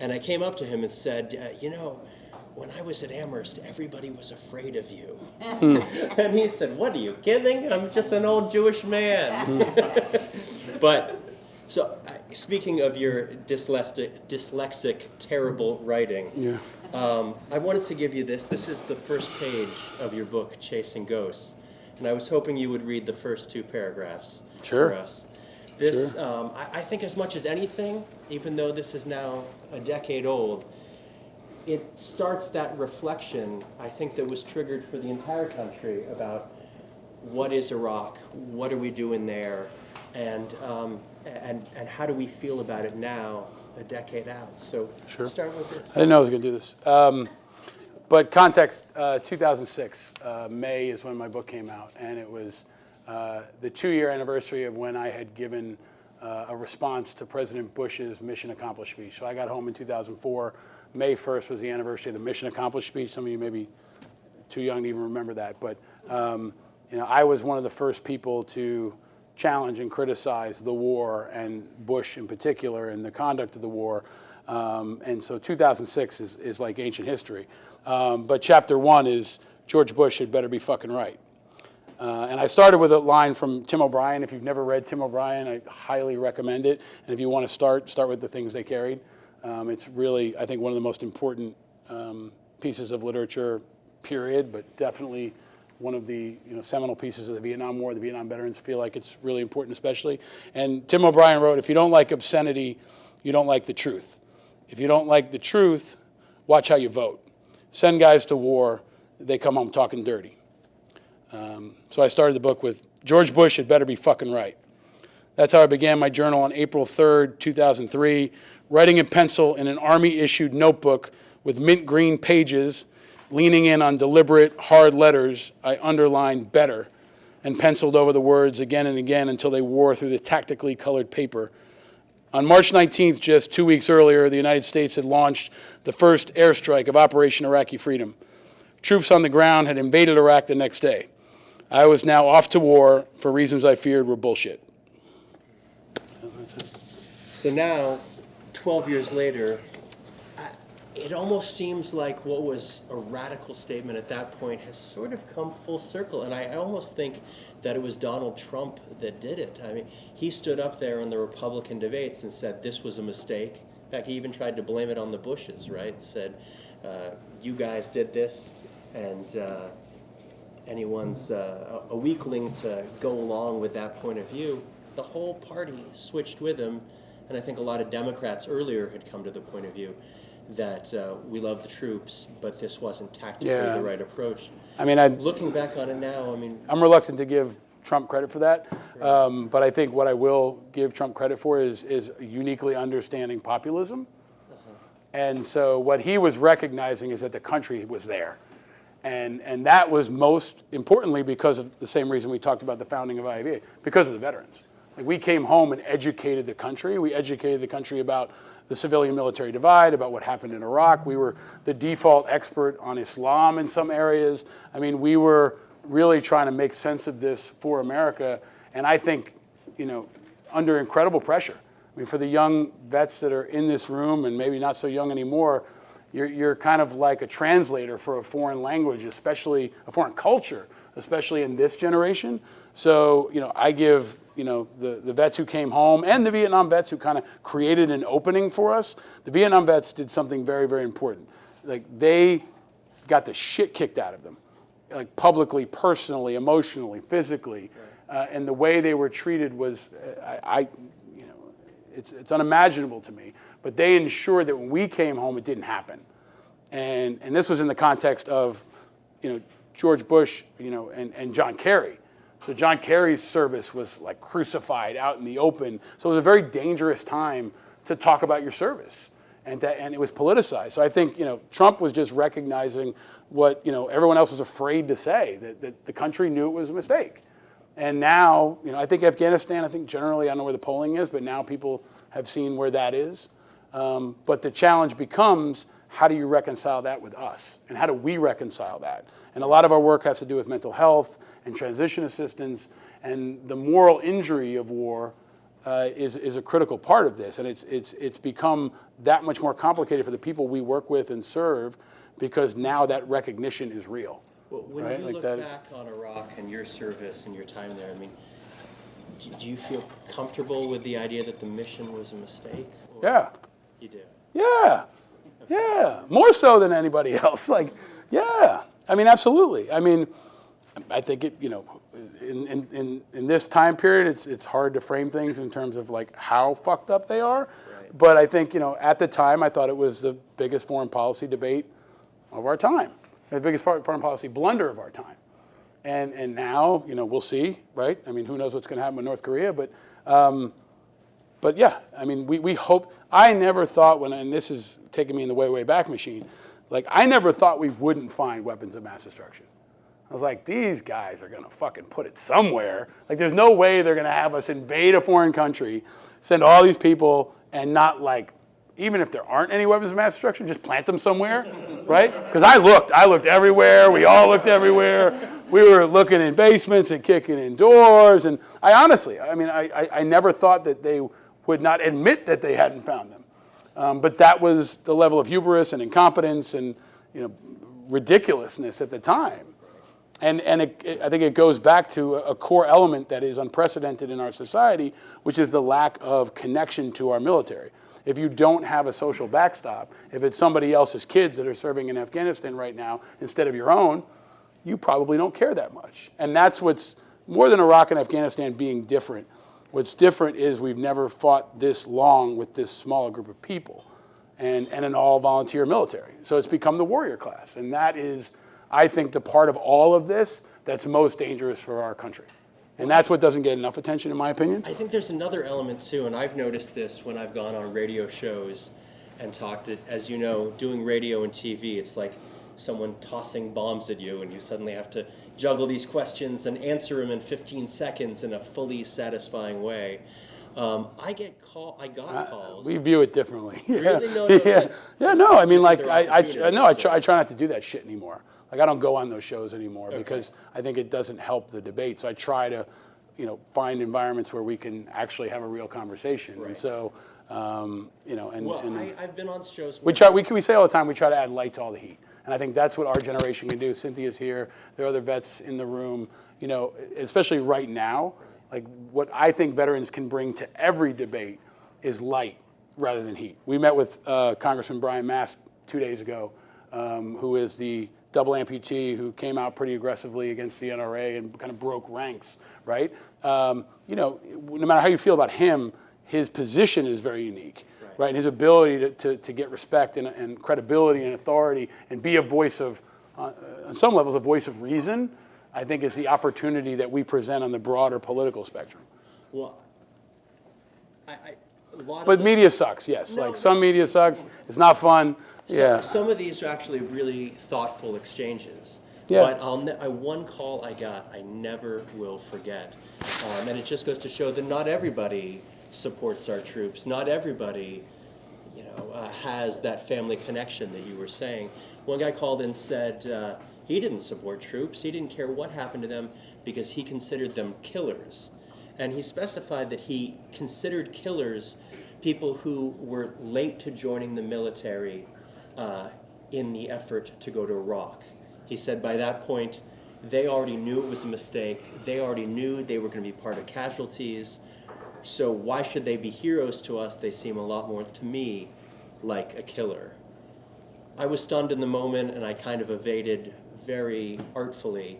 Speaker 4: And I came up to him and said, when I was at Amherst, everybody was afraid of you. And he said, "What, are you kidding? I'm just an old Jewish man." But, so, speaking of your dyslexic, terrible writing,
Speaker 3: yeah.
Speaker 4: I wanted to give you this. This is the first page of your book, Chasing Ghosts. And I was hoping you would read the first two paragraphs for us. This, sure. I think as much as anything, even though this is now a decade old, it starts that reflection, I think, that was triggered for the entire country about what is Iraq, what are we doing there, and how do we feel about it now, a decade out. So start with this.
Speaker 3: I didn't know I was going to do this. But context, 2006, May is when my book came out, and it was the 2-year anniversary of when I had given a response to President Bush's Mission Accomplished speech. So I got home in 2004. May 1st was the anniversary of the Mission Accomplished speech. Some of you may be too young to even remember that. But I was one of the first people to challenge and criticize the war and Bush in particular and the conduct of the war. And so 2006 is like ancient history. But chapter 1 is George Bush had better be fucking right. And I started with a line from Tim O'Brien. If you've never read Tim O'Brien, I highly recommend it. And if you want to start with the things they carried. It's really, I think, one of the most important pieces of literature, period, but definitely one of the seminal pieces of the Vietnam War. The Vietnam veterans feel like it's really important especially. And Tim O'Brien wrote, if you don't like obscenity, you don't like the truth. If you don't like the truth, watch how you vote. Send guys to war, they come home talking dirty. So I started the book with, George Bush had better be fucking right. That's how I began my journal on April 3rd, 2003, writing in pencil in an Army-issued notebook with mint green pages, leaning in on deliberate, hard letters. I underlined better and penciled over the words again and again until they wore through the tactically colored paper. On March 19th, just 2 weeks earlier, the United States had launched the first airstrike of Operation Iraqi Freedom. Troops on the ground had invaded Iraq the next day. I was now off to war for reasons I feared were bullshit.
Speaker 4: So now, 12 years later, it almost seems like what was a radical statement at that point has sort of come full circle. And I almost think that it was Donald Trump that did it. I mean, he stood up there in the Republican debates and said this was a mistake. In fact, he even tried to blame it on the Bushes, right? Said, you guys did this, and anyone's a weakling to go along with that point of view. The whole party switched with him, and I think a lot of Democrats earlier had come to the point of view that we love the troops, but this wasn't tactically the right approach.
Speaker 3: I mean,
Speaker 4: looking back on it now, I mean,
Speaker 3: I'm reluctant to give Trump credit for that, but I think what I will give Trump credit for is uniquely understanding populism. And so what he was recognizing is that the country was there. And that was most importantly because of the same reason we talked about the founding of IAVA, because of the veterans. Like, we came home and educated the country. We educated the country about the civilian-military divide, about what happened in Iraq. We were the default expert on Islam in some areas. I mean, we were really trying to make sense of this for America. And I think, under incredible pressure. I mean, for the young vets that are in this room, and maybe not so young anymore, you're kind of like a translator for a foreign language, especially a foreign culture, especially in this generation. So, I give, the vets who came home and the Vietnam vets who kind of created an opening for us. The Vietnam vets did something very, very important. Like, they got the shit kicked out of them, like publicly, personally, emotionally, physically. And the way they were treated was, it's unimaginable to me. But they ensured that when we came home, it didn't happen. And this was in the context of, George Bush, and John Kerry. So John Kerry's service was like crucified out in the open. So it was a very dangerous time to talk about your service. And it was politicized. So I think, Trump was just recognizing what, everyone else was afraid to say, that the country knew it was a mistake. And now, I think Afghanistan, generally, I don't know where the polling is, but now people have seen where that is. But the challenge becomes, how do you reconcile that with us? And how do we reconcile that? And a lot of our work has to do with mental health and transition assistance. And the moral injury of war is a critical part of this. And it's become that much more complicated for the people we work with and serve, because now that recognition is real.
Speaker 4: Well, when
Speaker 3: right?
Speaker 4: you
Speaker 3: Like
Speaker 4: look
Speaker 3: that
Speaker 4: back on Iraq and your service and your time there, I mean, do you feel comfortable with the idea that the mission was a mistake? Or
Speaker 3: Yeah.
Speaker 4: You do?
Speaker 3: Yeah. Yeah. More so than anybody else. Like, yeah. I mean, absolutely. I mean, I think it, in this time period, it's hard to frame things in terms of like how fucked up they are. Right. But I think, at the time, I thought it was the biggest foreign policy debate of our time. The biggest foreign policy blunder of our time. And now, we'll see, right? I mean, who knows what's going to happen with North Korea, but yeah, I mean, we hope. I never thought and this is taking me in the way back machine, like, I never thought we wouldn't find weapons of mass destruction. I was like, these guys are going to fucking put it somewhere. Like, there's no way they're going to have us invade a foreign country, send all these people, and not, like, even if there aren't any weapons of mass destruction, just plant them somewhere, right? Because I looked everywhere. We all looked everywhere. We were looking in basements and kicking in doors. And I never thought that they would not admit that they hadn't found them. But that was the level of hubris and incompetence and, ridiculousness at the time. And I think it goes back to a core element that is unprecedented in our society, which is the lack of connection to our military. If you don't have a social backstop, if it's somebody else's kids that are serving in Afghanistan right now instead of your own, you probably don't care that much. And that's what's, more than Iraq and Afghanistan being different, what's different is we've never fought this long with this small group of people and an all-volunteer military. So it's become the warrior class. And that is, I think, the part of all of this that's most dangerous for our country. And that's what doesn't get enough attention, in my opinion.
Speaker 4: I think there's another element, too, and I've noticed this when I've gone on radio shows and talked, as you know, doing radio and TV, it's like someone tossing bombs at you, and you suddenly have to juggle these questions and answer them in 15 seconds in a fully satisfying way. I got calls.
Speaker 3: We view it differently.
Speaker 4: Really?
Speaker 3: No, I mean, like, I try not to do that shit anymore. Like, I don't go on those shows anymore because I think it doesn't help the debate. So I try to, find environments where we can actually have a real conversation. Right. And so,
Speaker 4: I've been on shows.
Speaker 3: We say all the time, we try to add light to all the heat. And I think that's what our generation can do. Cynthia's here. There are other vets in the room. Especially right now, like, what I think veterans can bring to every debate is light, rather than heat. We met with Congressman Brian Mast 2 days ago, who is the double amputee who came out pretty aggressively against the NRA and kind of broke ranks, right? You know, no matter how you feel about him, his position is very unique, right? And his ability to get respect and credibility and authority and be a voice of, on some levels, a voice of reason, I think is the opportunity that we present on the broader political spectrum.
Speaker 4: Well,
Speaker 3: But media sucks, yes.
Speaker 4: No,
Speaker 3: like some media sucks. It's not fun. Yeah.
Speaker 4: Some of these are actually really thoughtful exchanges.
Speaker 3: Yeah.
Speaker 4: But one call I got, I never will forget. And it just goes to show that not everybody supports our troops. Not everybody, you know, has that family connection that you were saying. One guy called and said he didn't support troops. He didn't care what happened to them because he considered them killers. And he specified that he considered killers people who were late to joining the military in the effort to go to Iraq. He said by that point, they already knew it was a mistake. They already knew they were going to be part of casualties. So why should they be heroes to us? They seem a lot more to me like a killer. I was stunned in the moment and I kind of evaded very artfully.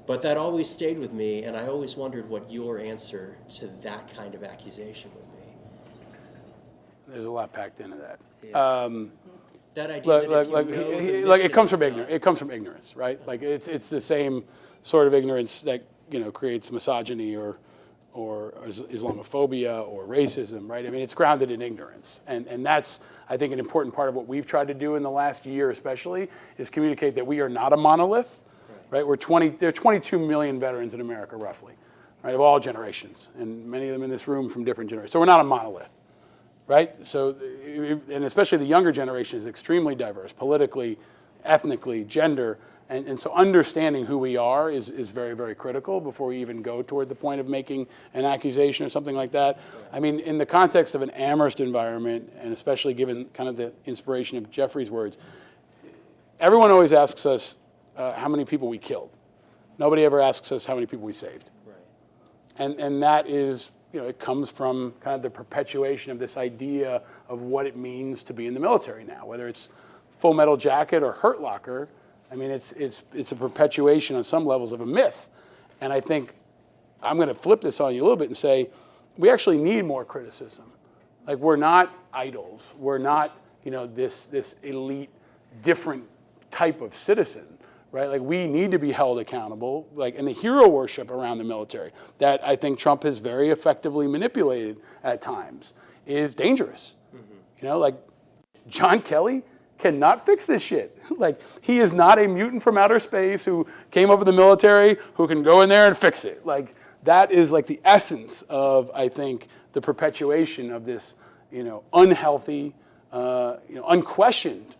Speaker 4: But that always stayed with me, and I always wondered what your answer to that kind of accusation would be.
Speaker 3: There's a lot packed into that.
Speaker 4: Yeah. That idea that
Speaker 3: like it comes from ignorance. It comes from ignorance, right? Like it's the same sort of ignorance that creates misogyny or Islamophobia or racism, right? I mean, it's grounded in ignorance, and that's I think an important part of what we've tried to do in the last year, especially, is communicate that we are not a monolith. Right, there are 22 million veterans in America, roughly, right, of all generations, and many of them in this room from different generations. So we're not a monolith, right? So, and especially the younger generation is extremely diverse, politically, ethnically, gender, and so understanding who we are is very, very critical before we even go toward the point of making an accusation or something like that. I mean, in the context of an Amherst environment, and especially given kind of the inspiration of Jeffrey's words, everyone always asks us, how many people we killed. Nobody ever asks us how many people we saved. Right. And that is, it comes from kind of the perpetuation of this idea of what it means to be in the military now, whether it's Full Metal Jacket or Hurt Locker. I mean, it's a perpetuation on some levels of a myth. And I think I'm going to flip this on you a little bit and say, we actually need more criticism. Like, we're not idols. We're not, this elite, different type of citizen. Right, like we need to be held accountable, and the hero worship around the military that I think Trump has very effectively manipulated at times is dangerous. Mm-hmm. Like John Kelly cannot fix this shit. Like he is not a mutant from outer space who came up in the military who can go in there and fix it. Like that is like the essence of, I think, the perpetuation of this, unhealthy, unquestioned,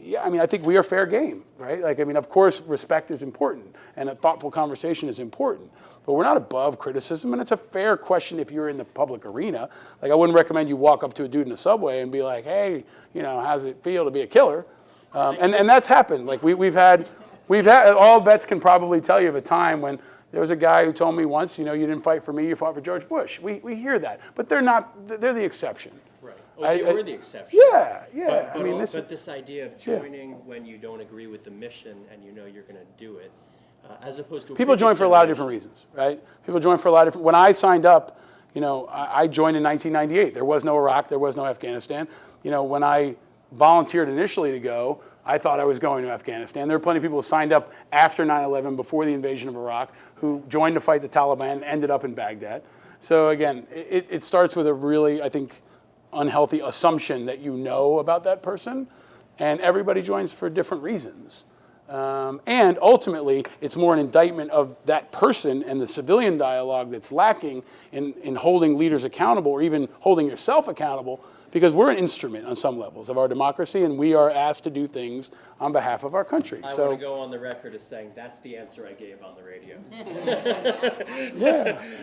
Speaker 3: yeah, I mean, I think we are fair game, right? Like, I mean, of course, respect is important, and a thoughtful conversation is important, but we're not above criticism, and it's a fair question if you're in the public arena. Like, I wouldn't recommend you walk up to a dude in the subway and be like, hey, how's it feel to be a killer? And that's happened. Like, we've had, all vets can probably tell you of a time when there was a guy who told me once, you didn't fight for me, you fought for George Bush. We hear that, but they're the exception.
Speaker 4: Right. Oh, they were the exception.
Speaker 3: Yeah.
Speaker 4: But this idea of joining when you don't agree with the mission and you're going to do it, as opposed to
Speaker 3: people join for a lot of different reasons, right? People join for a lot of different. When I signed up, I joined in 1998. There was no Iraq. There was no Afghanistan. When I volunteered initially to go, I thought I was going to Afghanistan. There were plenty of people who signed up after 9/11, before the invasion of Iraq, who joined to fight the Taliban and ended up in Baghdad. So again, it starts with a really, I think, unhealthy assumption that you know about that person, and everybody joins for different reasons. And ultimately, it's more an indictment of that person and the civilian dialogue that's lacking in holding leaders accountable or even holding yourself accountable, because we're an instrument on some levels of our democracy, and we are asked to do things on behalf of our country.
Speaker 4: I want to go on the record as saying that's the answer I gave on the radio.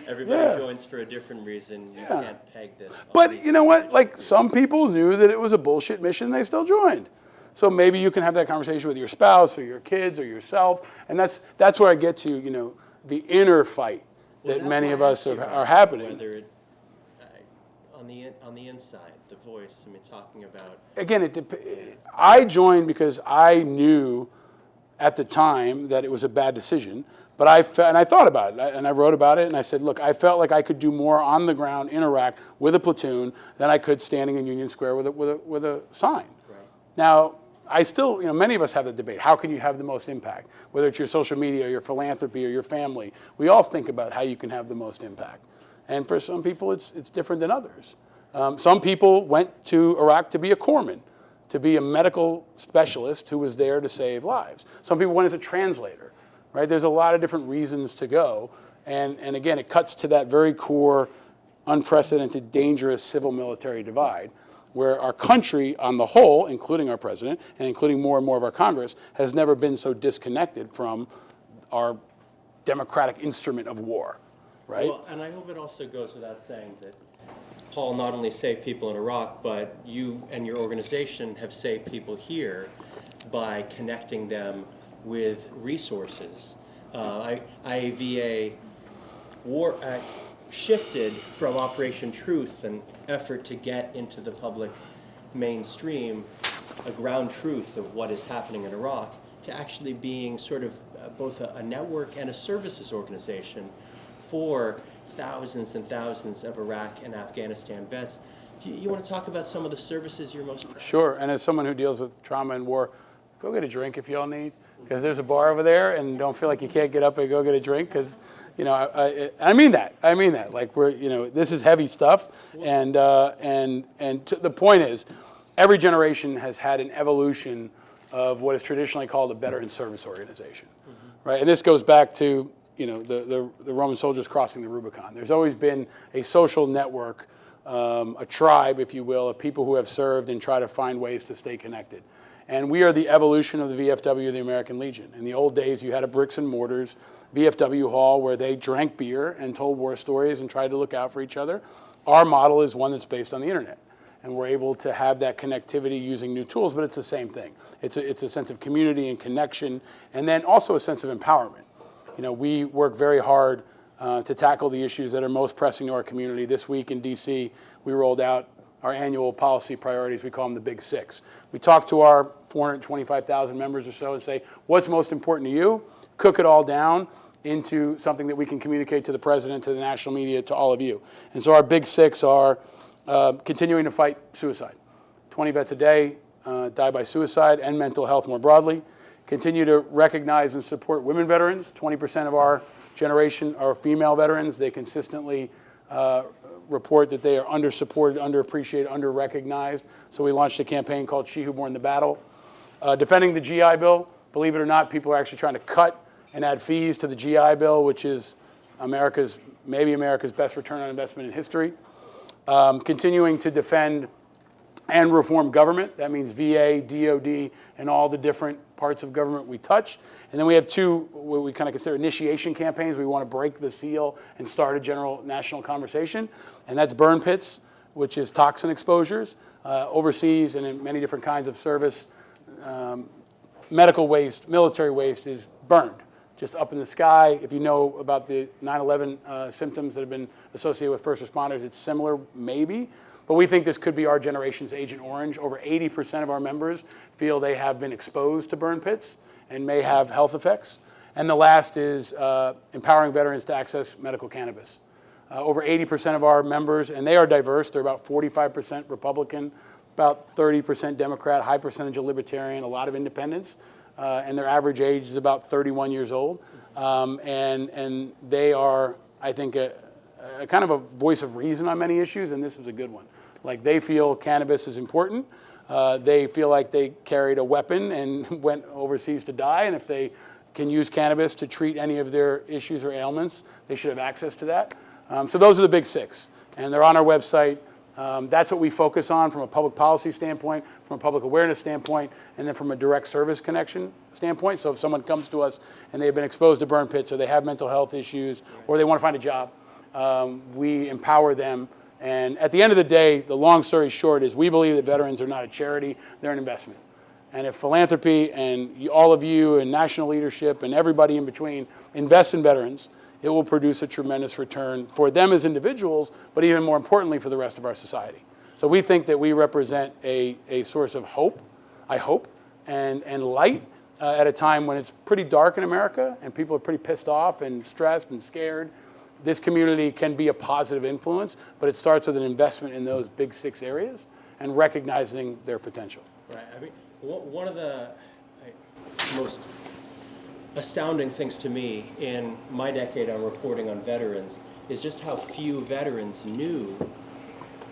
Speaker 4: Everybody joins for a different reason. You can't peg this.
Speaker 3: But you know what? Like, some people knew that it was a bullshit mission. They still joined. So maybe you can have that conversation with your spouse or your kids or yourself. And that's where I get to, the inner fight that many of us are happening.
Speaker 4: on the inside, the voice? I mean, talking about.
Speaker 3: Again, I joined because I knew at the time that it was a bad decision, but I thought about it, and I wrote about it, and I said, look, I felt like I could do more on the ground in Iraq with a platoon than I could standing in Union Square with a sign.
Speaker 4: Right.
Speaker 3: Now, I still, many of us have the debate. How can you have the most impact? Whether it's your social media, or your philanthropy, or your family, we all think about how you can have the most impact. And for some people, it's different than others. Some people went to Iraq to be a corpsman, to be a medical specialist who was there to save lives. Some people went as a translator, right? There's a lot of different reasons to go. And again, it cuts to that very core, unprecedented, dangerous civil-military divide, where our country on the whole, including our president, and including more and more of our Congress, has never been so disconnected from our democratic instrument of war, right?
Speaker 4: Well, and I hope it also goes without saying that Paul not only saved people in Iraq, but you and your organization have saved people here by connecting them with resources. IAVA shifted from Operation Truth, an effort to get into the public mainstream a ground truth of what is happening in Iraq, to actually being sort of both a network and a services organization for thousands and thousands of Iraq and Afghanistan vets. Do you want to talk about some of the services you're most proud of?
Speaker 3: Sure, and as someone who deals with trauma and war, go get a drink if y'all need, because there's a bar over there, and don't feel like you can't get up and go get a drink, because I mean that. Like this is heavy stuff, and the point is, every generation has had an evolution of what is traditionally called a veteran service organization, right? And this goes back to the Roman soldiers crossing the Rubicon. There's always been a social network, a tribe, if you will, of people who have served and try to find ways to stay connected. And we are the evolution of the VFW, the American Legion. In the old days, you had a bricks and mortars VFW hall where they drank beer and told war stories and tried to look out for each other. Our model is one that's based on the internet. And we're able to have that connectivity using new tools, but it's the same thing. It's a sense of community and connection, and then also a sense of empowerment. We work very hard to tackle the issues that are most pressing to our community. This week in DC, we rolled out our annual policy priorities. We call them the Big Six. We talk to our 425,000 members or so and say, what's most important to you? Cook it all down into something that we can communicate to the president, to the national media, to all of you. And so our Big Six are continuing to fight suicide. 20 vets a day die by suicide and mental health more broadly. Continue to recognize and support women veterans. 20% of our generation are female veterans. They consistently report that they are under-supported, underappreciated, under-recognized. So we launched a campaign called She Who Born the Battle. Defending the GI Bill. Believe it or not, people are actually trying to cut and add fees to the GI Bill, which is maybe America's best return on investment in history. Continuing to defend and reform government. That means VA, DOD, and all the different parts of government we touch. And then we have two what we kind of consider initiation campaigns. We want to break the seal and start a general national conversation. And that's burn pits, which is toxin exposures, overseas and in many different kinds of service. Medical waste, military waste is burned, just up in the sky. If you know about the 9/11 symptoms that have been associated with first responders, it's similar, maybe. But we think this could be our generation's Agent Orange. Over 80% of our members feel they have been exposed to burn pits and may have health effects. And the last is empowering veterans to access medical cannabis. Over 80% of our members, and they are diverse, they're about 45% Republican, about 30% Democrat, high percentage of Libertarian, a lot of independents, and their average age is about 31 years old. And they are, I think, a kind of a voice of reason on many issues, and this is a good one. Like, they feel cannabis is important. They feel like they carried a weapon and went overseas to die, and if they can use cannabis to treat any of their issues or ailments, they should have access to that. So those are the Big Six, and they're on our website. That's what we focus on from a public policy standpoint, from a public awareness standpoint, and then from a direct service connection standpoint. So if someone comes to us and they've been exposed to burn pits, or they have mental health issues, or they want to find a job, we empower them. And at the end of the day, the long story short is we believe that veterans are not a charity, they're an investment. And if philanthropy and all of you and national leadership and everybody in between invest in veterans, it will produce a tremendous return for them as individuals, but even more importantly for the rest of our society. So we think that we represent a source of hope, I hope, and light at a time when it's pretty dark in America and people are pretty pissed off and stressed and scared. This community can be a positive influence, but it starts with an investment in those big 6 areas and recognizing their potential.
Speaker 4: Right. I mean, one of the most astounding things to me in my decade on reporting on veterans is just how few veterans knew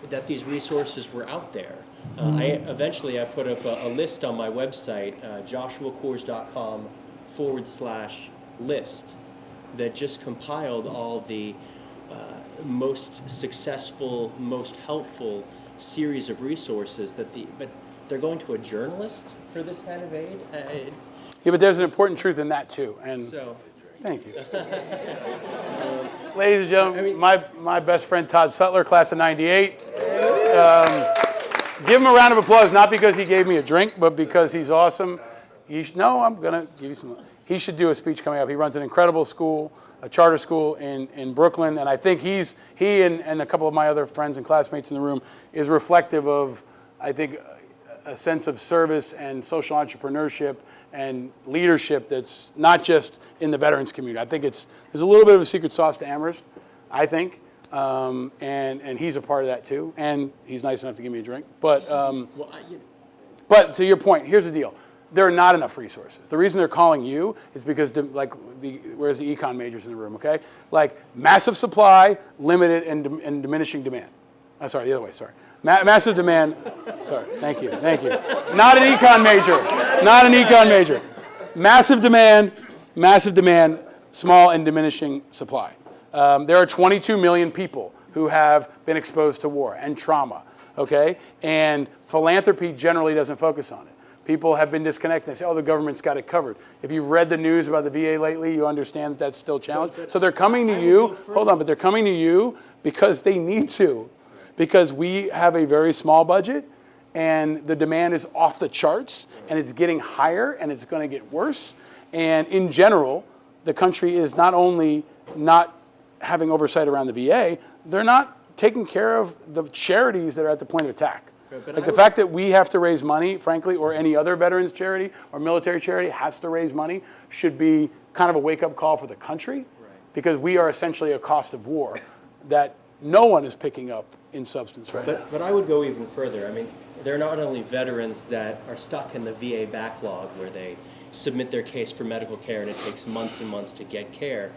Speaker 4: that these resources were out there. Eventually I put up a list on my website, joshuacoors.com/list, that just compiled all the most successful, most helpful series of resources but they're going to a journalist for this kind of aid.
Speaker 3: Yeah, but there's an important truth in that too. And
Speaker 4: So,
Speaker 3: thank you. Ladies and gentlemen, my best friend Todd Sutler, class of '98. Give him a round of applause, not because he gave me a drink, but because he's awesome. No, I'm going to give you some. He should do a speech coming up. He runs an incredible school, a charter school in Brooklyn, and I think he and a couple of my other friends and classmates in the room is reflective of, I think, a sense of service and social entrepreneurship and leadership that's not just in the veterans community. I think there's a little bit of a secret sauce to Amherst, I think, and he's a part of that too. And he's nice enough to give me a drink. But but to your point, here's the deal: there are not enough resources. The reason they're calling you is because where's the econ majors in the room? Okay, like massive supply, limited and diminishing demand. Sorry, the other way. Sorry. Massive demand. Sorry, thank you. Not an econ major. Massive demand, small and diminishing supply. There are 22 million people who have been exposed to war and trauma, okay? And philanthropy generally doesn't focus on it. People have been disconnected. They say, oh, the government's got it covered. If you've read the news about the VA lately, you understand that that's still a challenge. So they're coming to you, but they're coming to you because they need to. Because we have a very small budget and the demand is off the charts and it's getting higher and it's going to get worse. And in general, the country is not only not having oversight around the VA, they're not taking care of the charities that are at the point of attack. Like the fact that we have to raise money, frankly, or any other veterans charity or military charity has to raise money should be kind of a wake-up call for the country, because we are essentially a cost of war that no one is picking up in substance right now.
Speaker 4: But I would go even further. I mean, there are not only veterans that are stuck in the VA backlog where they submit their case for medical care and it takes months and months to get care.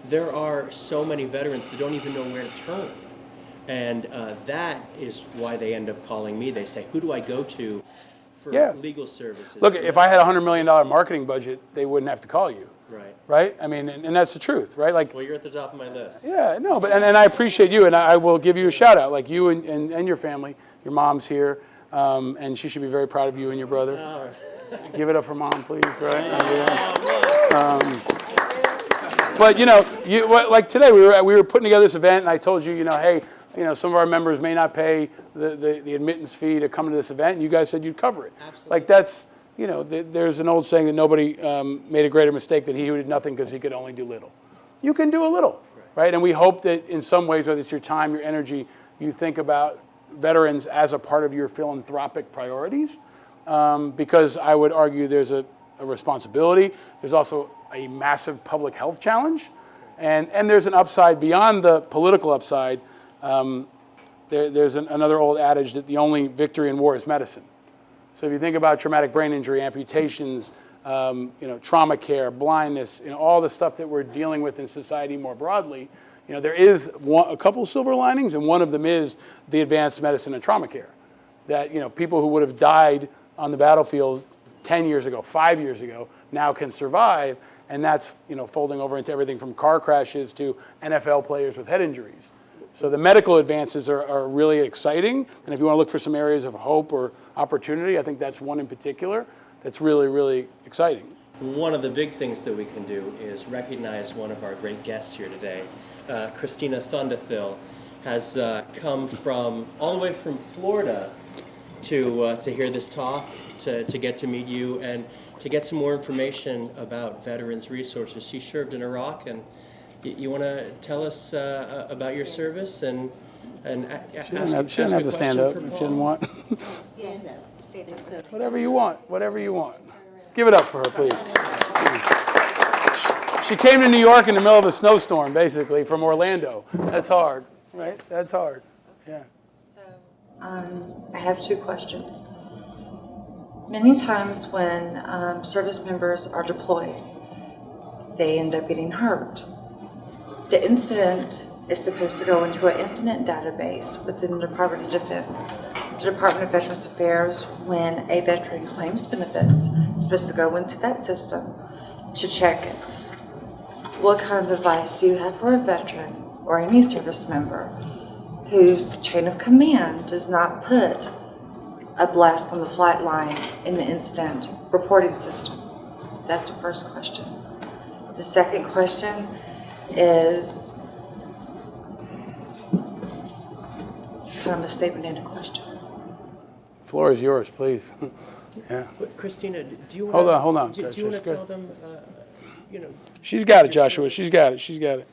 Speaker 4: There are so many veterans that don't even know where to turn. And that is why they end up calling me. They say, who do I go to for legal services?
Speaker 3: Look, if I had a $100 million marketing budget, they wouldn't have to call you. Right? I mean, and that's the truth, right? Like,
Speaker 4: well, you're at the top of my list.
Speaker 3: Yeah, no, but and I appreciate you, and I will give you a shout out, like you and your family. Your mom's here, and she should be very proud of you and your brother. Give it up for mom, please, right? But like today we were putting together this event, and I told you, hey, some of our members may not pay the admittance fee to come to this event, and you guys said you'd cover it.
Speaker 4: Absolutely.
Speaker 3: Like that's. There's an old saying that nobody made a greater mistake than he who did nothing because he could only do little. You can do a little, right? And we hope that in some ways, whether it's your time, your energy, you think about veterans as a part of your philanthropic priorities, because I would argue there's a responsibility. There's also a massive public health challenge, and there's an upside beyond the political upside. There's another old adage that the only victory in war is medicine. So if you think about traumatic brain injury, amputations, trauma care, blindness, all the stuff that we're dealing with in society more broadly, there is a couple of silver linings, and one of them is the advanced medicine and trauma care. That people who would have died on the battlefield 10 years ago, 5 years ago, now can survive, and that's folding over into everything from car crashes to NFL players with head injuries. So the medical advances are really exciting, and if you want to look for some areas of hope or opportunity, I think that's one in particular that's really, really exciting.
Speaker 4: One of the big things that we can do is recognize one of our great guests here today. Christina Thunderthil has come from all the way from Florida to hear this talk, to get to meet you, and to get some more information about veterans resources. She served in Iraq, and You want to tell us about your service and
Speaker 3: She didn't have to stand up if she didn't want.
Speaker 5: Yes, stand up.
Speaker 3: Whatever you want, whatever you want. Give it up for her, please. She came to New York in the middle of a snowstorm, basically, from Orlando. That's hard, right? That's hard, yeah.
Speaker 6: So, I have two questions. Many times when service members are deployed, they end up getting hurt. The incident is supposed to go into an incident database within the Department of Defense. The Department of Veterans Affairs, when a veteran claims benefits, is supposed to go into that system to check what kind of advice you have for a veteran or any service member whose chain of command does not put a blast on the flight line in the incident reporting system. That's the first question. The second question is, it's kind of a statement and a question.
Speaker 3: Floor is yours, please. Yeah.
Speaker 4: But Christina, do you want
Speaker 3: Hold on.
Speaker 4: Do you want to tell them,
Speaker 3: She's got it, Joshua. She's got it.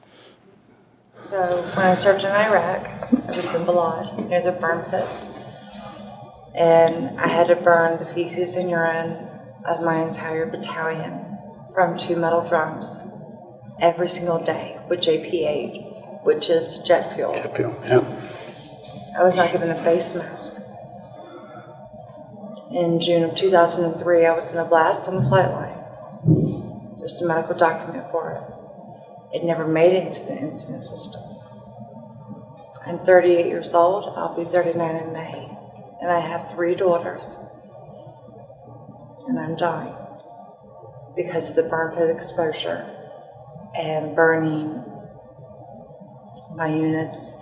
Speaker 6: So when I served in Iraq, I was in Balad near the burn pits, and I had to burn the feces and urine of my entire battalion from 2 metal drums every single day with JP8, which is jet fuel.
Speaker 3: Jet fuel, yeah.
Speaker 6: I was not given a face mask. In June of 2003, I was in a blast on the flight line. There's a medical document for it. It never made it into the incident system. I'm 38 years old. I'll be 39 in May. And I have 3 daughters. And I'm dying because of the burn pit exposure and burning my unit's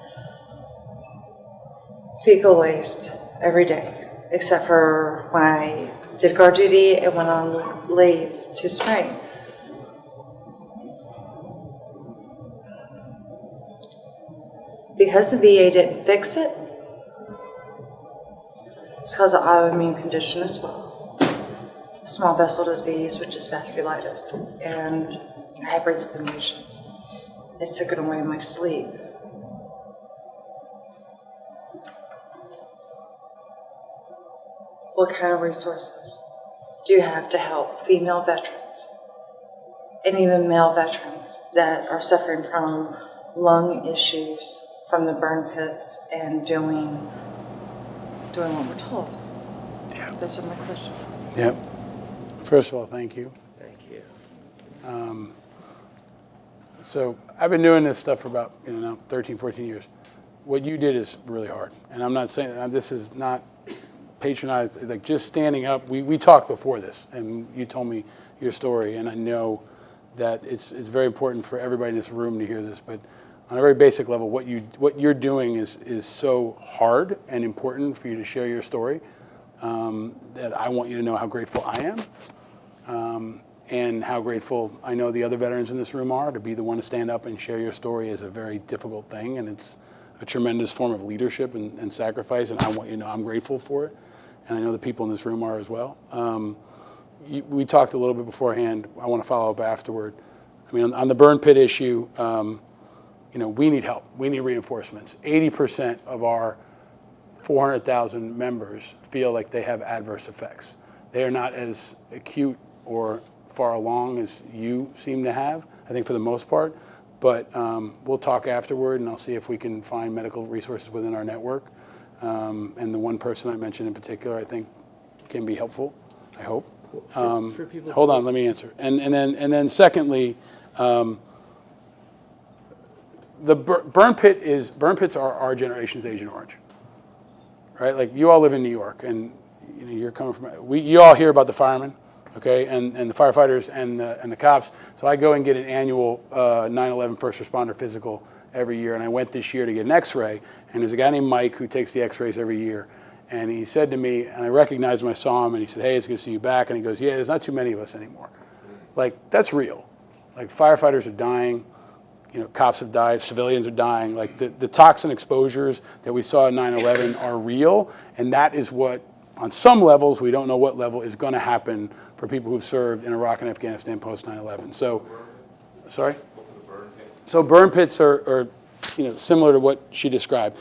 Speaker 6: fecal waste every day, except for when I did guard duty and went on leave to Spain. Because the VA didn't fix it, it's caused an autoimmune condition as well. Small vessel disease, which is vasculitis, and I had brain stimulations. It's taken away my sleep. What kind of resources do you have to help female veterans and even male veterans that are suffering from lung issues from the burn pits and doing what we're told?
Speaker 3: Yeah.
Speaker 6: Those are my questions.
Speaker 3: Yep. First of all, thank you.
Speaker 4: thank you.
Speaker 3: So I've been doing this stuff for about, now 13, 14 years. What you did is really hard. And I'm not saying, this is not patronized, like just standing up. We talked before this, and you told me your story, and I know that it's very important for everybody in this room to hear this, but on a very basic level, what you're doing is so hard and important for you to share your story, that I want you to know how grateful I am, and how grateful I know the other veterans in this room are. To be the one to stand up and share your story is a very difficult thing, and it's a tremendous form of leadership and sacrifice, and I want you to know I'm grateful for it, and I know the people in this room are as well. We talked a little bit beforehand. I want to follow up afterward. I mean, on the burn pit issue, we need help. We need reinforcements. 80% of our 400,000 members feel like they have adverse effects. They are not as acute or far along as you seem to have, I think for the most part. But we'll talk afterward, and I'll see if we can find medical resources within our network. And the one person I mentioned in particular, I think, can be helpful, I hope.
Speaker 4: For people
Speaker 3: Hold on, let me answer. And then secondly, the burn pits are our generation's Agent Orange, right? Like you all live in New York, and you're coming from. You all hear about the firemen, okay, and the firefighters and the cops. So I go and get an annual 9/11 first responder physical every year, and I went this year to get an X-ray. And there's a guy named Mike who takes the X-rays every year, and he said to me, and I recognized him, I saw him, and he said, "Hey, it's good to see you back." And he goes, "Yeah, there's not too many of us anymore." Like that's real. Like firefighters are dying. Cops have died, civilians are dying. Like the toxin exposures that we saw at 9/11 are real, and that is what, on some levels, we don't know what level, is going to happen for people who've served in Iraq and Afghanistan post 9/11. So, sorry? So burn pits are similar to what she described.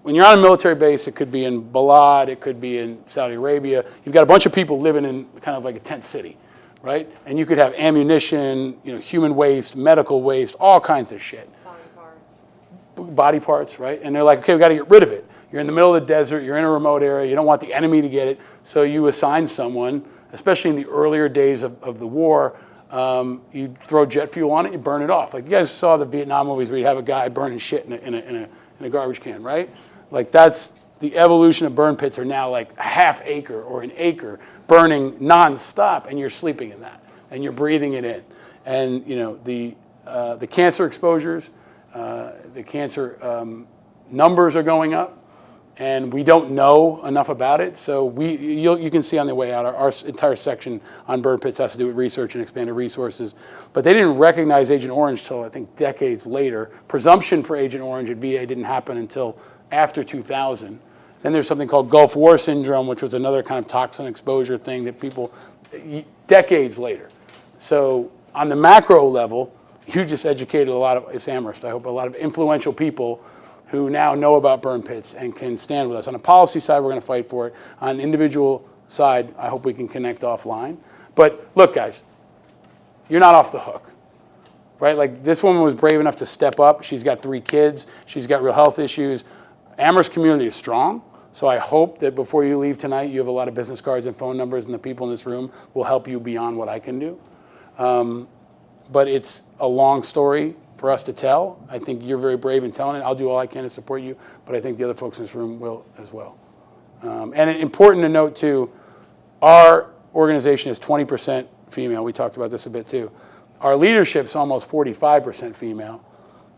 Speaker 3: When you're on a military base, it could be in Balad, it could be in Saudi Arabia. You've got a bunch of people living in kind of like a tent city, right? And you could have ammunition, human waste, medical waste, all kinds of shit. Body parts, right? And they're like, okay, we got to get rid of it. You're in the middle of the desert, you're in a remote area, you don't want the enemy to get it, so you assign someone, especially in the earlier days of the war, you throw jet fuel on it, you burn it off. Like you guys saw the Vietnam movies where you have a guy burning shit in a garbage can, right? Like that's the evolution of burn pits are now like a half acre or an acre burning nonstop, and you're sleeping in that, and you're breathing it in. And the cancer exposures, the cancer numbers are going up, and we don't know enough about it. So you can see on the way out, our entire section on burn pits has to do with research and expanded resources. But they didn't recognize Agent Orange till I think decades later. Presumption for Agent Orange at VA didn't happen until after 2000. Then there's something called Gulf War syndrome, which was another kind of toxin exposure thing that people, decades later. So on the macro level, you just educated a lot of, it's Amherst, I hope, a lot of influential people who now know about burn pits and can stand with us. On a policy side, we're going to fight for it. On an individual side, I hope we can connect offline. But look, guys, you're not off the hook, right? Like this woman was brave enough to step up. She's got 3 kids. She's got real health issues. Amherst community is strong. So I hope that before you leave tonight, you have a lot of business cards and phone numbers, and the people in this room will help you beyond what I can do. But it's a long story for us to tell. I think you're very brave in telling it. I'll do all I can to support you, but I think the other folks in this room will as well. And important to note too, our organization is 20% female. We talked about this a bit too. Our leadership's almost 45% female.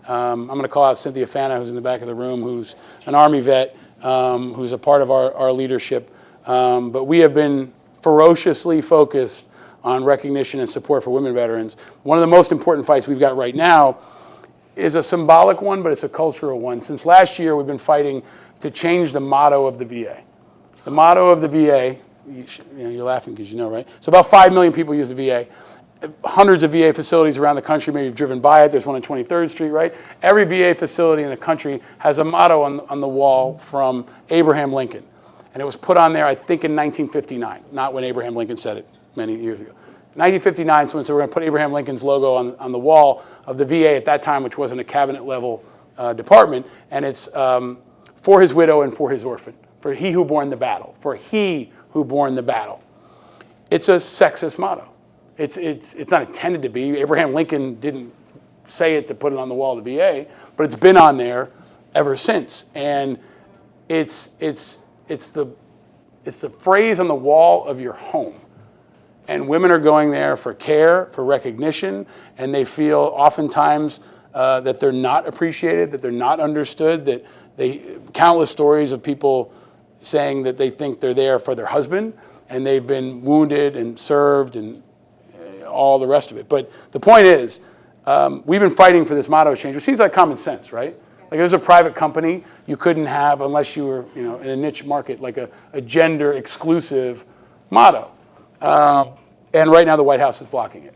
Speaker 3: I'm going to call out Cynthia Fana, who's in the back of the room, who's an Army vet, who's a part of our leadership. But we have been ferociously focused on recognition and support for women veterans. One of the most important fights we've got right now is a symbolic one, but it's a cultural one. Since last year, we've been fighting to change the motto of the VA. The motto of the VA, you're laughing because you know, right? So about 5 million people use the VA. Hundreds of VA facilities around the country, maybe you've driven by it. There's one on 23rd Street, right? Every VA facility in the country has a motto on the wall from Abraham Lincoln. And it was put on there, I think, in 1959, not when Abraham Lincoln said it many years ago. 1959, someone said we're going to put Abraham Lincoln's logo on the wall of the VA at that time, which wasn't a cabinet-level department, and it's for his widow and for his orphan, for he who borne the battle, for he who borne the battle. It's a sexist motto. It's not intended to be. Abraham Lincoln didn't say it to put it on the wall of the VA, but it's been on there ever since. And it's the phrase on the wall of your home. And women are going there for care, for recognition, and they feel oftentimes that they're not appreciated, that they're not understood, that countless stories of people saying that they think they're there for their husband, and they've been wounded and served and all the rest of it. But the point is, we've been fighting for this motto change, which seems like common sense, right? Like it was a private company, you couldn't have, unless you were in a niche market, like a gender exclusive motto. And right now the White House is blocking it.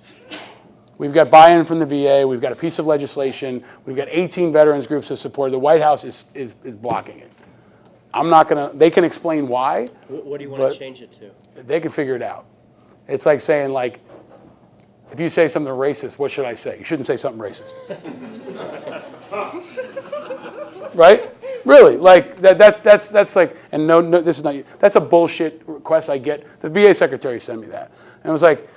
Speaker 3: We've got buy-in from the VA, we've got a piece of legislation, we've got 18 veterans groups to support. The White House is blocking it. I'm not gonna, they can explain why.
Speaker 4: What do you want to change it to? They
Speaker 3: can figure it out. It's like saying, like, if you say something racist, what should I say? You shouldn't say something racist. Right? Really, like that's like, and no, this is not you. That's a bullshit request I get. The VA secretary sent me that, and it was like,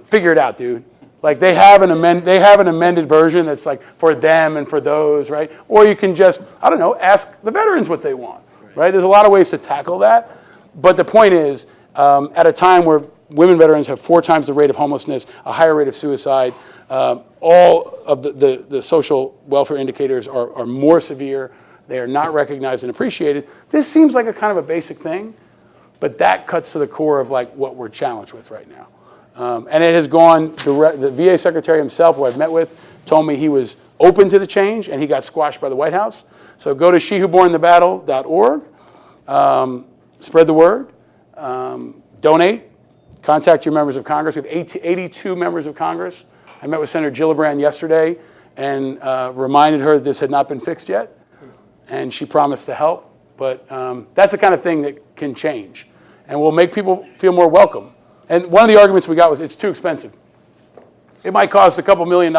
Speaker 3: figure it out, dude. Like they have an amended version that's like for them and for those, right? Or you can just, I don't know, ask the veterans what they want, right? There's a lot of ways to tackle that, but the point is, at a time where women veterans have 4 times the rate of homelessness, a higher rate of suicide, all of the social welfare indicators are more severe. They are not recognized and appreciated. This seems like a kind of a basic thing, but that cuts to the core of like what we're challenged with right now. And it has gone direct. The VA secretary himself, who I've met with, told me he was open to the change, and he got squashed by the White House. So go to shewhobornethebattle.org, spread the word, donate, contact your members of Congress. We have 82 members of Congress. I met with Senator Gillibrand yesterday, and reminded her that this had not been fixed yet, and she promised to help. But that's the kind of thing that can change, and will make people feel more welcome. And one of the arguments we got was it's too expensive. It might cost a couple $1 million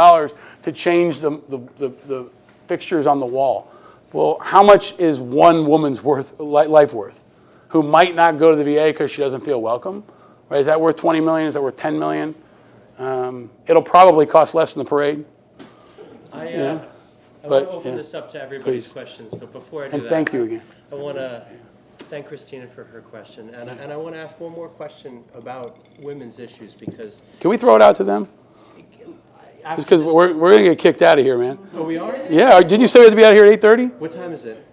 Speaker 3: to change the fixtures on the wall. Well, how much is one woman's life worth, who might not go to the VA because she doesn't feel welcome? Right? Is that worth 20 million? Is that worth 10 million? It'll probably cost less than the parade.
Speaker 4: I
Speaker 3: But,
Speaker 4: want to open
Speaker 3: yeah.
Speaker 4: this up to everybody's
Speaker 3: Please.
Speaker 4: questions, but before I do
Speaker 3: And
Speaker 4: that,
Speaker 3: thank you again.
Speaker 4: I want to thank Christina for her question, and I want to ask one more question about women's issues, because
Speaker 3: Can we throw it out to them? Just because we're going to get kicked out of here, man.
Speaker 4: Oh, we are?
Speaker 3: Yeah, didn't you say we had to be out of here at 8:30?
Speaker 4: What time is it?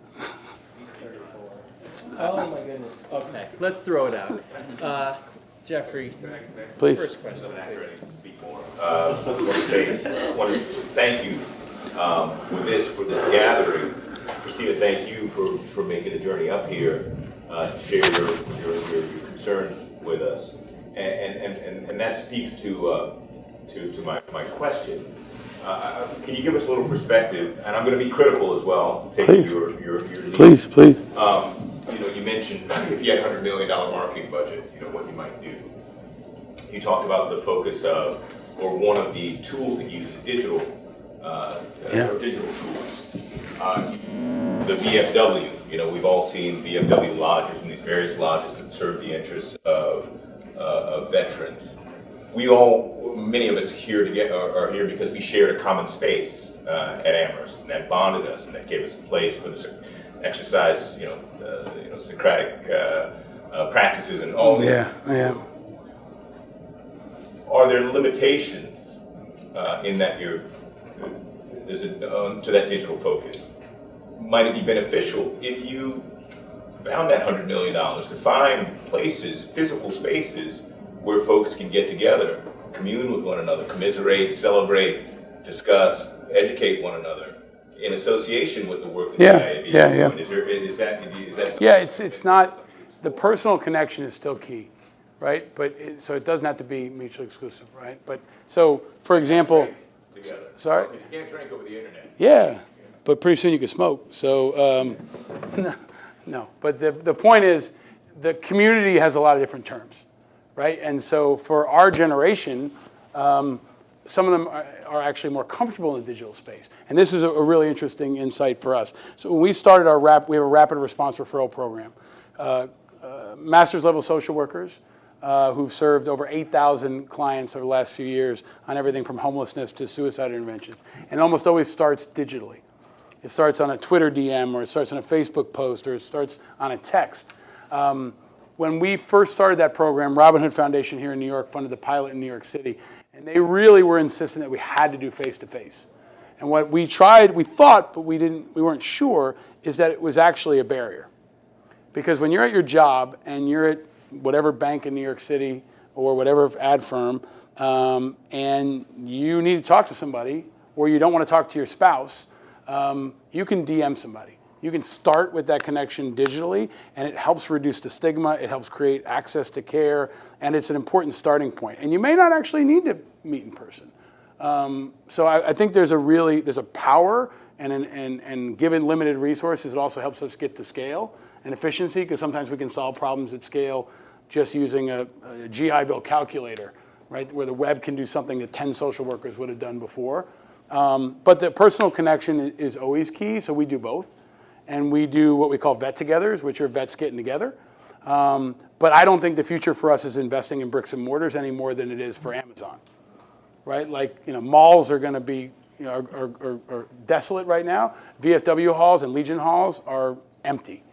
Speaker 4: Oh my goodness. Okay, let's throw it out. Jeffrey,
Speaker 3: Please.
Speaker 4: first question, please.
Speaker 2: I want to thank you for this gathering. Christina, thank you for making the journey up here to share your concerns with us, and that speaks to my question. Can you give us a little perspective? And I'm going to be critical as well. Taking your lead.
Speaker 3: Please.
Speaker 2: You mentioned if you had a $100 million marketing budget, what you might do. You talked about the focus of, or one of the tools that you use is digital, or digital tools. The VFW, we've all seen VFW lodges and these various lodges that serve the interests of veterans. Many of us are here because we shared a common space at Amherst, and that bonded us, and that gave us a place for this exercise, Socratic practices and all that.
Speaker 3: Yeah.
Speaker 2: Are there limitations in that to that digital focus? Might it be beneficial if you found that $100 million to find places, physical spaces, where folks can get together, commune with one another, commiserate, celebrate, discuss, educate one another in association with the work that the IAVA is doing? Is that
Speaker 3: Yeah, it's not, the personal connection is still key, right? But so it doesn't have to be mutually exclusive, right? But so, for example,
Speaker 2: together?
Speaker 3: sorry?
Speaker 2: You can't drink over the internet.
Speaker 3: Yeah, but pretty soon you can smoke. So, no. But the point is, the community has a lot of different terms, right? And so for our generation, some of them are actually more comfortable in the digital space. And this is a really interesting insight for us. So when we started we have a rapid response referral program. Master's level social workers who've served over 8,000 clients over the last few years on everything from homelessness to suicide interventions. And it almost always starts digitally. It starts on a Twitter DM, or it starts on a Facebook post, or it starts on a text. When we first started that program, Robin Hood Foundation here in New York funded the pilot in New York City. And they really were insistent that we had to do face-to-face. And what we thought, but we weren't sure, is that it was actually a barrier. Because when you're at your job and you're at whatever bank in New York City or whatever ad firm, and you need to talk to somebody, or you don't want to talk to your spouse, you can DM somebody. You can start with that connection digitally, and it helps reduce the stigma, it helps create access to care, and it's an important starting point. And you may not actually need to meet in person. So I think there's a power, and given limited resources, it also helps us get to scale and efficiency, because sometimes we can solve problems at scale just using a GI Bill calculator, right, where the web can do something that 10 social workers would have done before. But the personal connection is always key, so we do both. And we do what we call vet-togethers, which are vets getting together. But I don't think the future for us is investing in bricks and mortars any more than it is for Amazon, right? Like, malls are going to be are desolate right now. VFW halls and Legion halls are empty.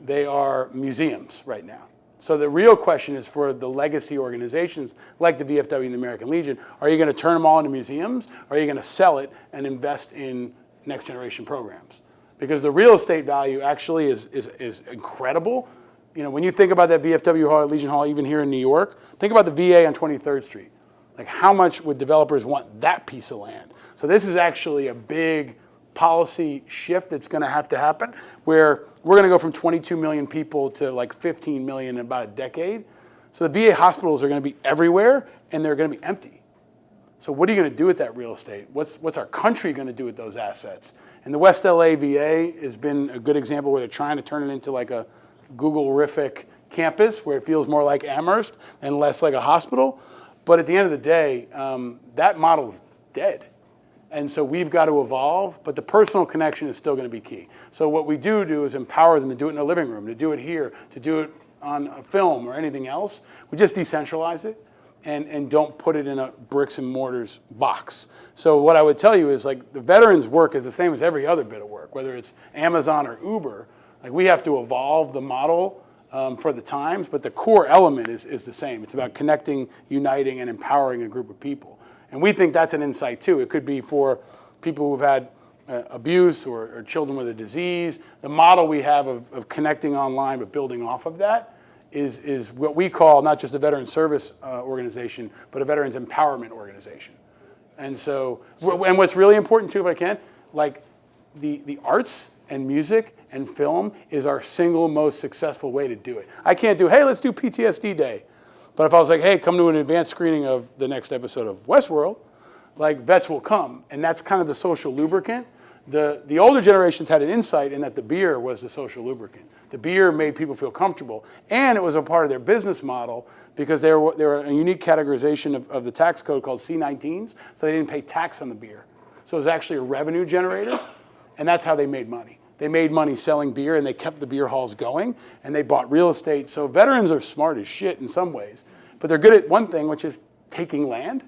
Speaker 3: They are museums right now. So the real question is for the legacy organizations like the VFW and the American Legion, are you going to turn them all into museums? Or are you going to sell it and invest in next generation programs? Because the real estate value actually is incredible. When you think about that VFW hall, Legion Hall, even here in New York, think about the VA on 23rd Street. Like, how much would developers want that piece of land? So this is actually a big policy shift that's going to have to happen, where we're going to go from 22 million people to like 15 million in about a decade. So the VA hospitals are going to be everywhere, and they're going to be empty. So what are you going to do with that real estate? What's our country going to do with those assets? And the West LA VA has been a good example where they're trying to turn it into like a Google-rific campus where it feels more like Amherst and less like a hospital. But at the end of the day, that model is dead. And so we've got to evolve, but the personal connection is still going to be key. So what we do is empower them to do it in a living room, to do it here, to do it on a film or anything else. We just decentralize it and don't put it in a bricks and mortars box. So what I would tell you is like the veterans' work is the same as every other bit of work, whether it's Amazon or Uber. Like we have to evolve the model for the times, but the core element is the same. It's about connecting, uniting, and empowering a group of people. And we think that's an insight too. It could be for people who've had abuse or children with a disease. The model we have of connecting online but building off of that is what we call not just a veteran service organization, but a veterans empowerment organization. And so, and what's really important too, if I can, like the arts and music and film is our single most successful way to do it. I can't do, hey, let's do PTSD Day. But if I was like, hey, come to an advanced screening of the next episode of Westworld, like vets will come. And that's kind of the social lubricant. The older generations had an insight in that the beer was the social lubricant. The beer made people feel comfortable. And it was a part of their business model because they were a unique categorization of the tax code called C-19s. So they didn't pay tax on the beer. So it was actually a revenue generator. And that's how they made money. They made money selling beer and they kept the beer halls going and they bought real estate. So veterans are smart as shit in some ways, but they're good at one thing, which is taking land,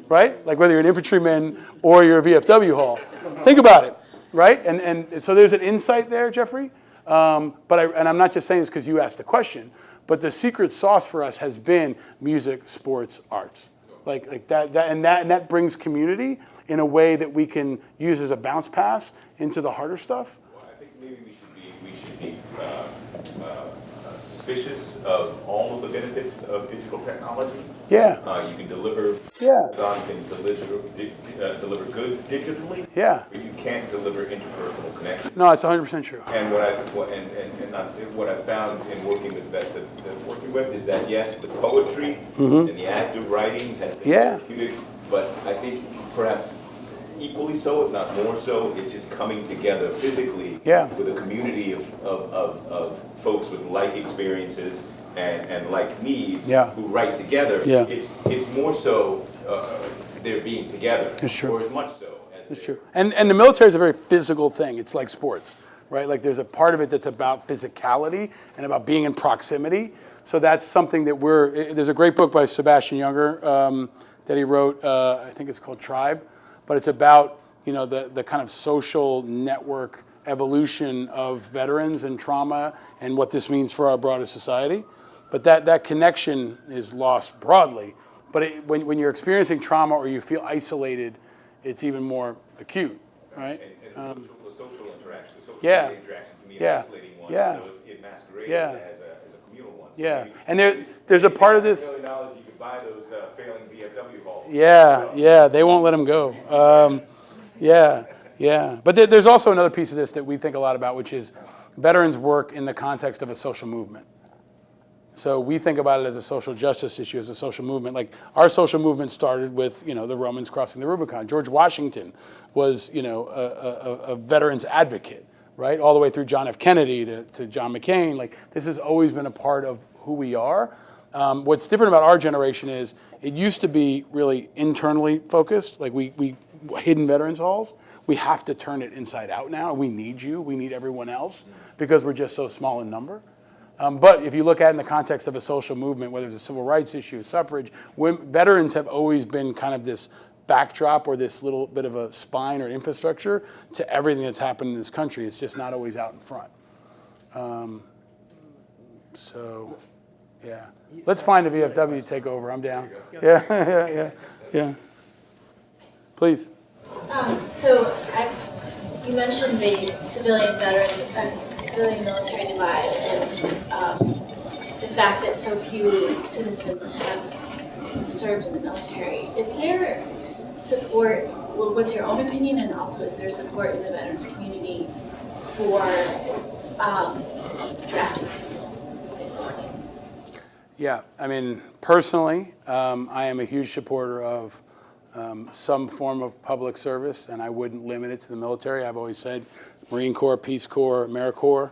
Speaker 3: right? Like whether you're an infantryman or you're a VFW hall. Think about it, right? And so there's an insight there, Jeffrey. And I'm not just saying this because you asked the question, but the secret sauce for us has been music, sports, arts. Like that brings community in a way that we can use as a bounce pass into the harder stuff.
Speaker 2: Well, I think maybe we should be suspicious of all of the benefits of digital technology.
Speaker 3: Yeah.
Speaker 2: You can deliver.
Speaker 3: Yeah.
Speaker 2: You can deliver goods digitally.
Speaker 3: Yeah.
Speaker 2: But you can't deliver interpersonal connection.
Speaker 3: No, it's 100% true.
Speaker 2: And what I found in working with vets that working with is that yes, the poetry and the active writing has been therapeutic, but I think perhaps equally so, if not more so, it's just coming together physically with a community of folks with like experiences and like needs who write together. Yeah. It's more so they're being together, or as much so.
Speaker 3: It's true. And the military is a very physical thing. It's like sports, right? Like there's a part of it that's about physicality and about being in proximity. So that's something that there's a great book by Sebastian Junger that he wrote, I think it's called Tribe, but it's about, the kind of social network evolution of veterans and trauma and what this means for our broader society. But that connection is lost broadly. But when you're experiencing trauma or you feel isolated, it's even more acute, right?
Speaker 2: And the social interaction, the social interaction can be an isolating one. It masquerades as a communal one. So
Speaker 3: and there's a part of this.
Speaker 2: $1 million, you could buy those failing VFW halls.
Speaker 3: They won't let them go. But there's also another piece of this that we think a lot about, which is veterans work in the context of a social movement. So we think about it as a social justice issue, as a social movement. Like our social movement started with, the Romans crossing the Rubicon. George Washington was, a veterans advocate, right? All the way through John F. Kennedy to John McCain. Like this has always been a part of who we are. What's different about our generation is it used to be really internally focused. Like we hidden veterans halls. We have to turn it inside out now. We need you. We need everyone else because we're just so small in number. But if you look at it in the context of a social movement, whether it's a civil rights issue, suffrage, veterans have always been kind of this backdrop or this little bit of a spine or infrastructure to everything that's happened in this country. It's just not always out in front. Let's find a VFW to take over. I'm down. Yeah. Please.
Speaker 7: You mentioned the civilian civilian military divide and the fact that so few citizens have served in the military. Is there support, what's your own opinion, and also is there support in the veterans community for drafting, basically?
Speaker 3: Yeah, I mean, personally, I am a huge supporter of some form of public service, and I wouldn't limit it to the military. I've always said Marine Corps, Peace Corps, AmeriCorps.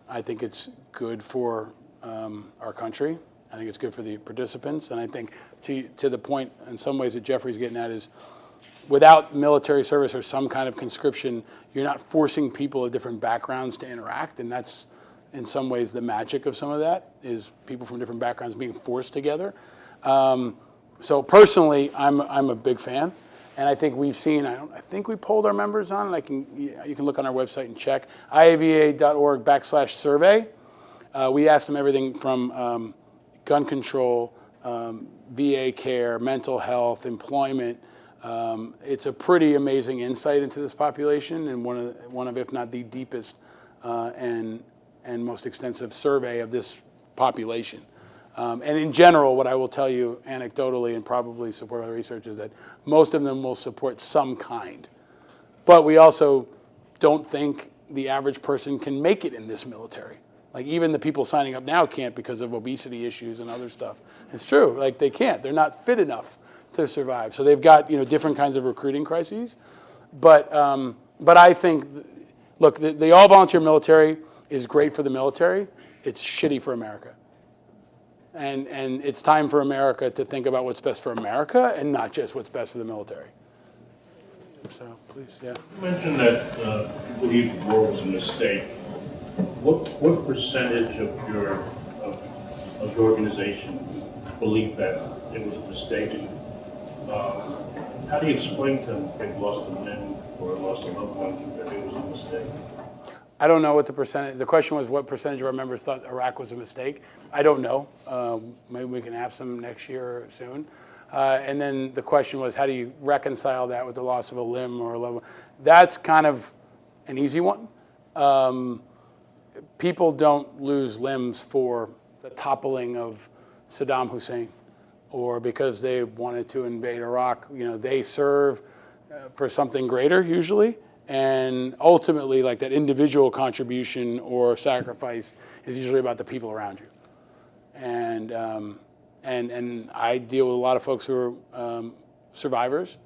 Speaker 3: I think it's good for our country. I think it's good for the participants, and I think to the point in some ways that Jeffrey's getting at is without military service or some kind of conscription, you're not forcing people of different backgrounds to interact, and that's in some ways the magic of some of that is people from different backgrounds being forced together. So personally, I'm a big fan, and I think we've seen. I think we polled our members on it. You can look on our website and check IAVA.org/survey. We asked them everything from gun control, VA care, mental health, employment. It's a pretty amazing insight into this population, and one of if not the deepest and most extensive survey of this population. And in general, what I will tell you anecdotally and probably support other research is that most of them will support some kind. But we also don't think the average person can make it in this military. Like even the people signing up now can't because of obesity issues and other stuff. It's true, like they can't. They're not fit enough to survive. So they've got different kinds of recruiting crises. But I think, look, the all-volunteer military is great for the military. It's shitty for America. And it's time for America to think about what's best for America and not just what's best for the military. So, please, yeah.
Speaker 8: You mentioned that you believe the war was a mistake. What percentage of your organization believe that it was a mistake? How do you explain to them if they've lost a limb or lost a loved one that it was a mistake?
Speaker 3: I don't know what the percentage, the question was what percentage of our members thought Iraq was a mistake. I don't know. Maybe we can ask them next year or soon. And then the question was, how do you reconcile that with the loss of a limb or a loved one? That's kind of an easy one. People don't lose limbs for the toppling of Saddam Hussein or because they wanted to invade Iraq. They serve for something greater usually. And ultimately, like that individual contribution or sacrifice is usually about the people around you. And I deal with a lot of folks who are survivors,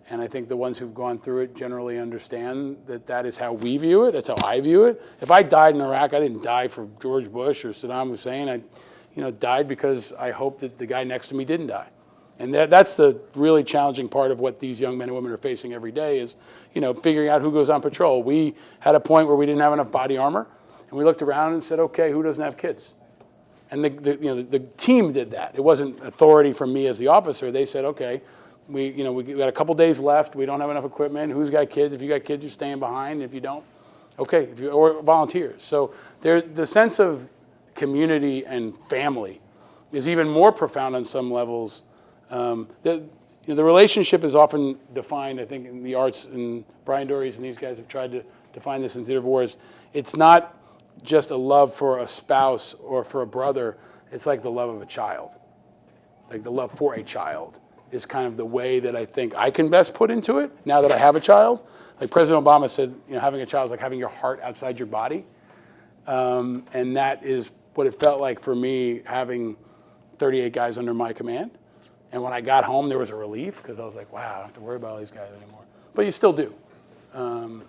Speaker 3: and I think the ones who've gone through it generally understand that that is how we view it. That's how I view it. If I died in Iraq, I didn't die for George Bush or Saddam Hussein. I, died because I hoped that the guy next to me didn't die. And that's the really challenging part of what these young men and women are facing every day is, figuring out who goes on patrol. We had a point where we didn't have enough body armor, and we looked around and said, okay, who doesn't have kids? And the team did that. It wasn't authority from me as the officer. They said, okay, we got a couple days left. We don't have enough equipment. Who's got kids? If you got kids, you're staying behind. If you don't, okay, or volunteers. So the sense of community and family is even more profound on some levels. The relationship is often defined, I think, in the arts, and Brian Dories and these guys have tried to define this in Theater of Wars. It's not just a love for a spouse or for a brother. It's like the love of a child. Like the love for a child is kind of the way that I think I can best put into it now that I have a child. Like President Obama said, having a child is like having your heart outside your body. And that is what it felt like for me having 38 guys under my command. And when I got home, there was a relief because I was like, wow, I don't have to worry about all these guys anymore. But you still do. And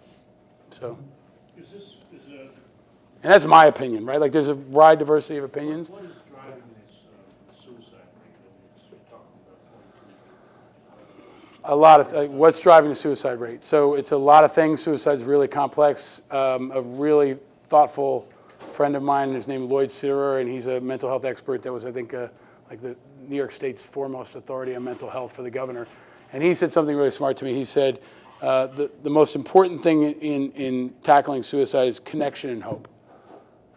Speaker 3: that's my opinion, right? Like there's a wide diversity of opinions.
Speaker 8: What is driving this suicide rate that you're talking about?
Speaker 3: A lot of what's driving the suicide rate. So it's a lot of things. Suicide's really complex. A really thoughtful friend of mine is named Lloyd Searer, and he's a mental health expert that was, I think, like the New York State's foremost authority on mental health for the governor. And he said something really smart to me. He said, the most important thing in tackling suicide is connection and hope,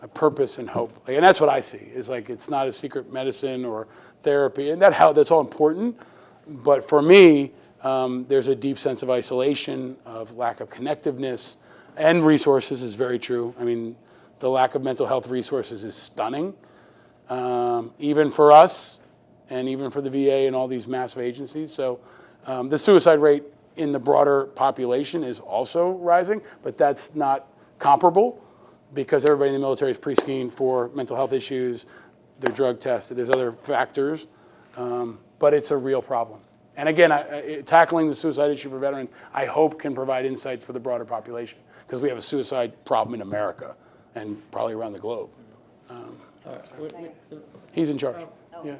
Speaker 3: a purpose and hope. And that's what I see, is like it's not a secret medicine or therapy, and that's all important. But for me, there's a deep sense of isolation, of lack of connectiveness, and resources is very true. I mean, the lack of mental health resources is stunning, even for us and even for the VA and all these massive agencies. So the suicide rate in the broader population is also rising, but that's not comparable because everybody in the military is pre-screened for mental health issues, they're drug tested, there's other factors, but it's a real problem. And again, tackling the suicide issue for veterans, I hope can provide insights for the broader population, because we have a suicide problem in America and probably around the globe. He's in charge. Yeah.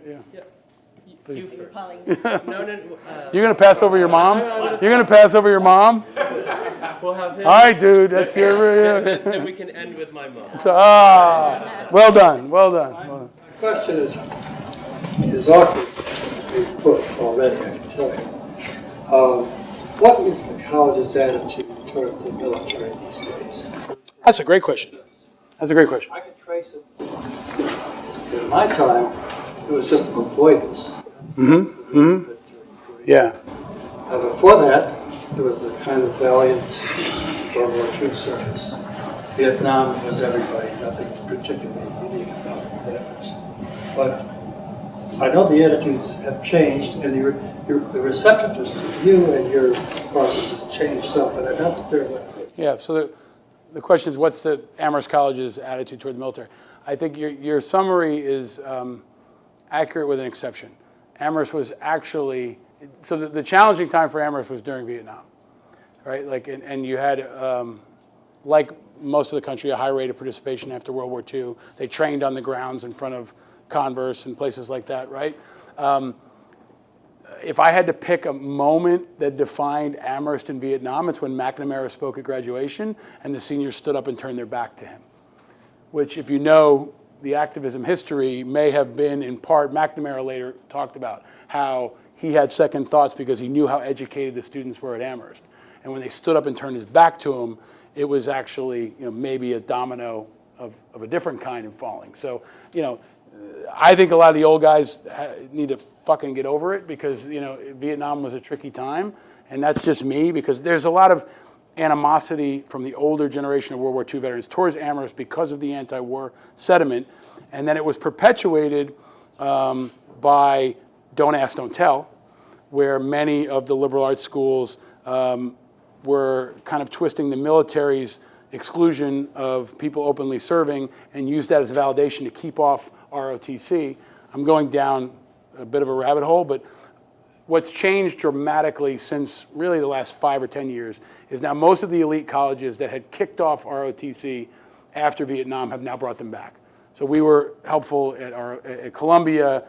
Speaker 4: You
Speaker 5: You're
Speaker 4: first.
Speaker 5: calling.
Speaker 4: No.
Speaker 3: You're going to pass over your mom? You're going to pass over your mom?
Speaker 4: We'll have him.
Speaker 3: All right, dude, that's your...
Speaker 4: Then we can end with my mom.
Speaker 3: So, well done.
Speaker 9: The question is awkward to be put already, I can tell you. What is the college's attitude toward the military these days?
Speaker 3: That's a great question.
Speaker 9: I can trace it. In my time, it was just avoidance.
Speaker 3: Yeah.
Speaker 9: Before that, there was a kind of valiant World War II service. Vietnam was everybody, nothing particularly unique about that. But I know the attitudes have changed, and the receptiveness to you and your process has changed some, but I'm not clear what it is.
Speaker 3: Yeah, so the question is, what's the Amherst College's attitude toward the military? I think your summary is accurate with an exception. Amherst was actually, so the challenging time for Amherst was during Vietnam, right? Like, and you had, like most of the country, a high rate of participation after World War II. They trained on the grounds in front of Converse and places like that, right? If I had to pick a moment that defined Amherst in Vietnam, it's when McNamara spoke at graduation and the seniors stood up and turned their back to him, which, if you know the activism history, may have been in part, McNamara later talked about how he had second thoughts because he knew how educated the students were at Amherst. And when they stood up and turned his back to him, it was actually, maybe a domino of a different kind in falling. So, I think a lot of the old guys need to fucking get over it, because, Vietnam was a tricky time. And that's just me, because there's a lot of animosity from the older generation of World War II veterans towards Amherst because of the anti-war sentiment. And then it was perpetuated by Don't Ask, Don't Tell, where many of the liberal arts schools were kind of twisting the military's exclusion of people openly serving and used that as validation to keep off ROTC. I'm going down a bit of a rabbit hole, but what's changed dramatically since really the last 5 or 10 years is now most of the elite colleges that had kicked off ROTC after Vietnam have now brought them back. So we were helpful at Columbia.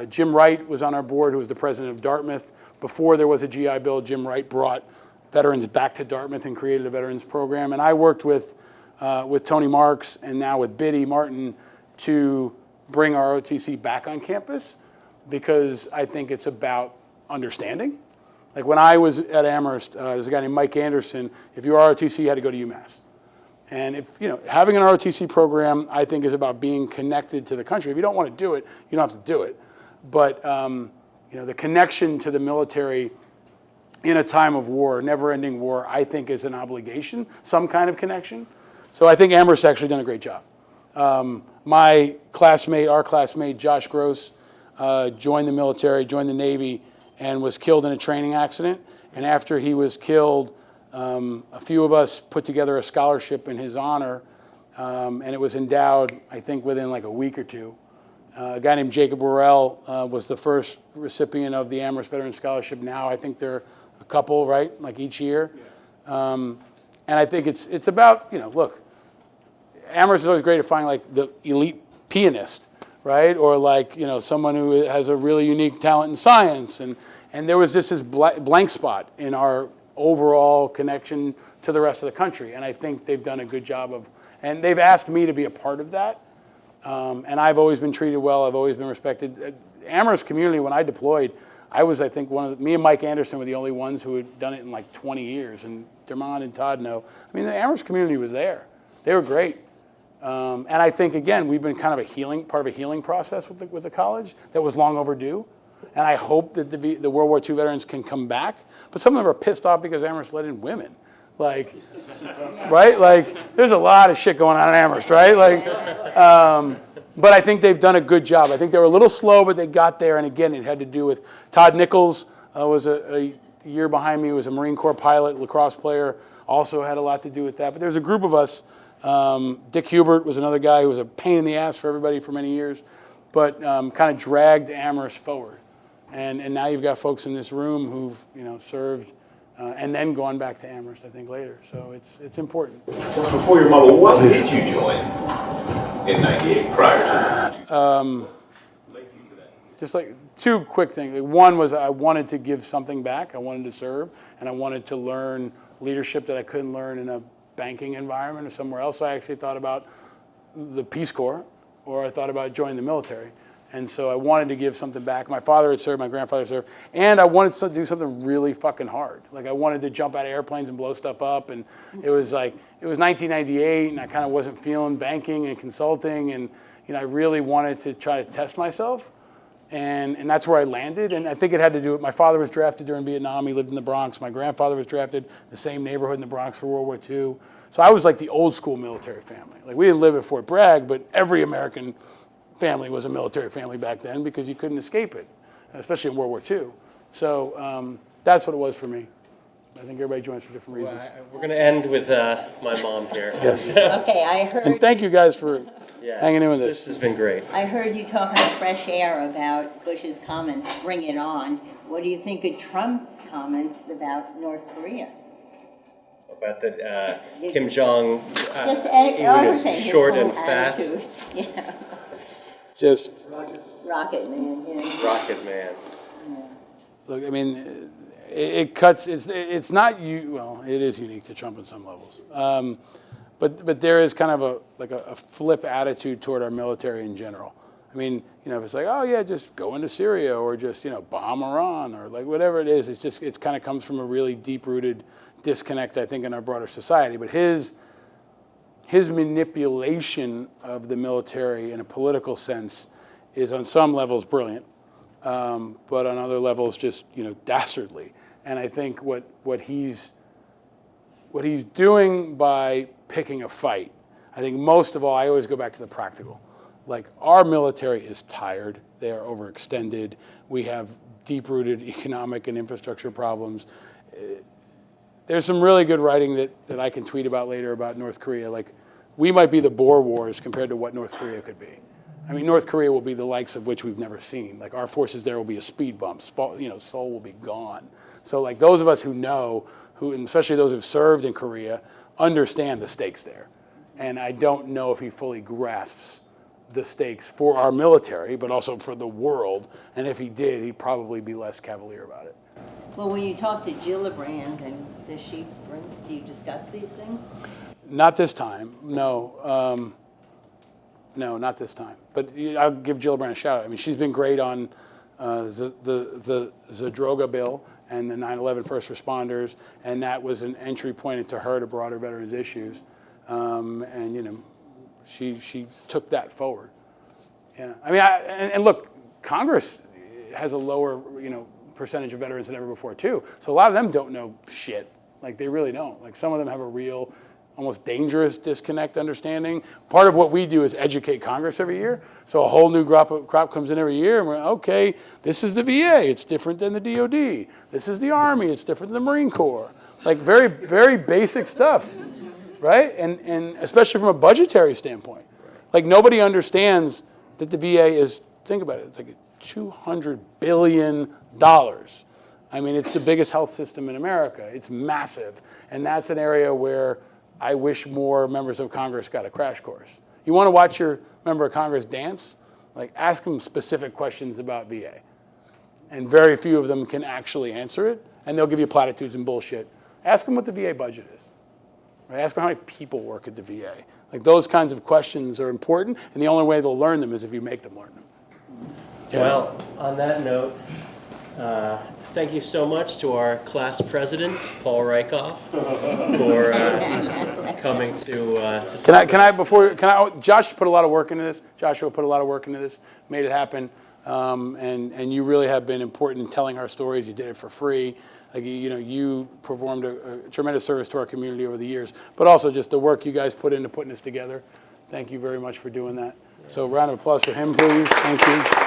Speaker 3: Jim Wright was on our board, who was the president of Dartmouth. Before there was a GI Bill, Jim Wright brought veterans back to Dartmouth and created a veterans program. And I worked with Tony Marks and now with Biddy Martin to bring ROTC back on campus, because I think it's about understanding. Like when I was at Amherst, there's a guy named Mike Anderson. If you were ROTC, you had to go to UMass. And having an ROTC program, I think, is about being connected to the country. If you don't want to do it, you don't have to do it. But the connection to the military in a time of war, never-ending war, I think is an obligation, some kind of connection. So I think Amherst actually done a great job. My classmate, our classmate, Josh Gross, joined the military, joined the Navy, and was killed in a training accident. And after he was killed, a few of us put together a scholarship in his honor, and it was endowed, I think, within like a week or two. A guy named Jacob Worrell was the first recipient of the Amherst Veteran Scholarship. Now I think they're a couple, right, like each year. And I think it's about, look, Amherst is always great at finding like the elite pianist, right? Or like, someone who has a really unique talent in science. And there was just this blank spot in our overall connection to the rest of the country. And I think they've done a good job and they've asked me to be a part of that. And I've always been treated well. I've always been respected. Amherst community, when I deployed, I was, I think, me and Mike Anderson were the only ones who had done it in like 20 years. And Dermond and Todd know. I mean, the Amherst community was there. They were great. And I think, again, we've been kind of part of a healing process with the college that was long overdue. And I hope that the World War II veterans can come back. But some of them are pissed off because Amherst let in women. Like, right? Like, there's a lot of shit going on in Amherst, right? Like, but I think they've done a good job. I think they were a little slow, but they got there. And again, it had to do with Todd Nichols was a year behind me, was a Marine Corps pilot, lacrosse player, also had a lot to do with that. But there's a group of us. Dick Hubert was another guy who was a pain in the ass for everybody for many years, but kind of dragged Amherst forward. And now you've got folks in this room who've, you know, served and then gone back to Amherst, I think, later. So it's important.
Speaker 2: Before your mother, what made you join in '98 prior to
Speaker 3: Just like two quick things. One was I wanted to give something back. I wanted to serve, and I wanted to learn leadership that I couldn't learn in a banking environment or somewhere else. I actually thought about the Peace Corps, or I thought about joining the military. And so I wanted to give something back. My father had served, my grandfather served, and I wanted to do something really fucking hard. Like I wanted to jump out of airplanes and blow stuff up, and it was 1998, and I kind of wasn't feeling banking and consulting, and you know I really wanted to try to test myself, and that's where I landed. And I think it had to do with my father was drafted during Vietnam. He lived in the Bronx. My grandfather was drafted in the same neighborhood in the Bronx for World War II. So I was like the old school military family. Like we didn't live at Fort Bragg, but every American family was a military family back then because you couldn't escape it, especially in World War II. So that's what it was for me. I think everybody joins for different reasons.
Speaker 4: Well, we're going to end with my mom here.
Speaker 3: Yes.
Speaker 5: Okay, I heard.
Speaker 3: And thank you guys for hanging in with
Speaker 4: This
Speaker 3: us.
Speaker 4: has been great.
Speaker 5: I heard you talking fresh air about Bush's comments, bring it on. What do you think of Trump's comments about North Korea?
Speaker 4: About the Kim Jong,
Speaker 5: Just
Speaker 4: everything,
Speaker 5: his
Speaker 4: short
Speaker 5: whole
Speaker 4: and fat.
Speaker 5: attitude. Yeah.
Speaker 3: Just
Speaker 5: Rocket Man, yeah.
Speaker 4: Rocket Man.
Speaker 3: look, I mean, it cuts. It's not you. Well, it is unique to Trump in some levels. But there is kind of a flip attitude toward our military in general. I mean, you know, if it's like, oh yeah, just go into Syria or just, you know, bomb Iran or like whatever it is, it kind of comes from a really deep-rooted disconnect, I think, in our broader society. But his manipulation of the military in a political sense is on some levels brilliant, but on other levels just, you know, dastardly. And I think what he's doing by picking a fight, I think most of all, I always go back to the practical. Like, our military is tired. They are overextended. We have deep-rooted economic and infrastructure problems. There's some really good writing that I can tweet about later about North Korea. Like, we might be the Boer Wars compared to what North Korea could be. I mean, North Korea will be the likes of which we've never seen. Like, our forces there will be a speed bump. You know, Seoul will be gone. So, like, those of us who know, and especially those who've served in Korea, understand the stakes there. And I don't know if he fully grasps the stakes for our military, but also for the world. And if he did, he'd probably be less cavalier about it.
Speaker 5: Well, when you talk to Gillibrand, and do you discuss these things?
Speaker 3: Not this time, no. No, not this time. But I'll give Gillibrand a shout out. I mean, she's been great on the Zadroga bill and the 9/11 first responders, and that was an entry point into her to broader veterans issues. And you know, she took that forward. Yeah, I mean, and look, Congress has a lower, you know, percentage of veterans than ever before too. So a lot of them don't know shit. Like, they really don't. Like, some of them have a real, almost dangerous disconnect understanding. Part of what we do is educate Congress every year. So a whole new crop comes in every year, and we're, okay, this is the VA, it's different than the DOD. This is the Army, it's different than the Marine Corps. Like, very, very basic stuff, right? And especially from a budgetary standpoint. Like, nobody understands that the VA is, think about it, it's like $200 billion. I mean, it's the biggest health system in America. It's massive. And that's an area where I wish more members of Congress got a crash course. You want to watch your member of Congress dance? Like, ask them specific questions about VA. And very few of them can actually answer it. And they'll give you platitudes and bullshit. Ask them what the VA budget is. Right? Ask them how many people work at the VA. Like, those kinds of questions are important. And the only way they'll learn them is if you make them learn them. Yeah.
Speaker 4: Well, on that note, thank you so much to our class president, Paul Rieckhoff, for coming to
Speaker 3: Josh put a lot of work into this. Joshua put a lot of work into this, made it happen. And you really have been important in telling our stories. You did it for free. Like, you know, you performed a tremendous service to our community over the years, but also just the work you guys put into putting this together. Thank you very much for doing that. So round of applause for him, please. Thank you.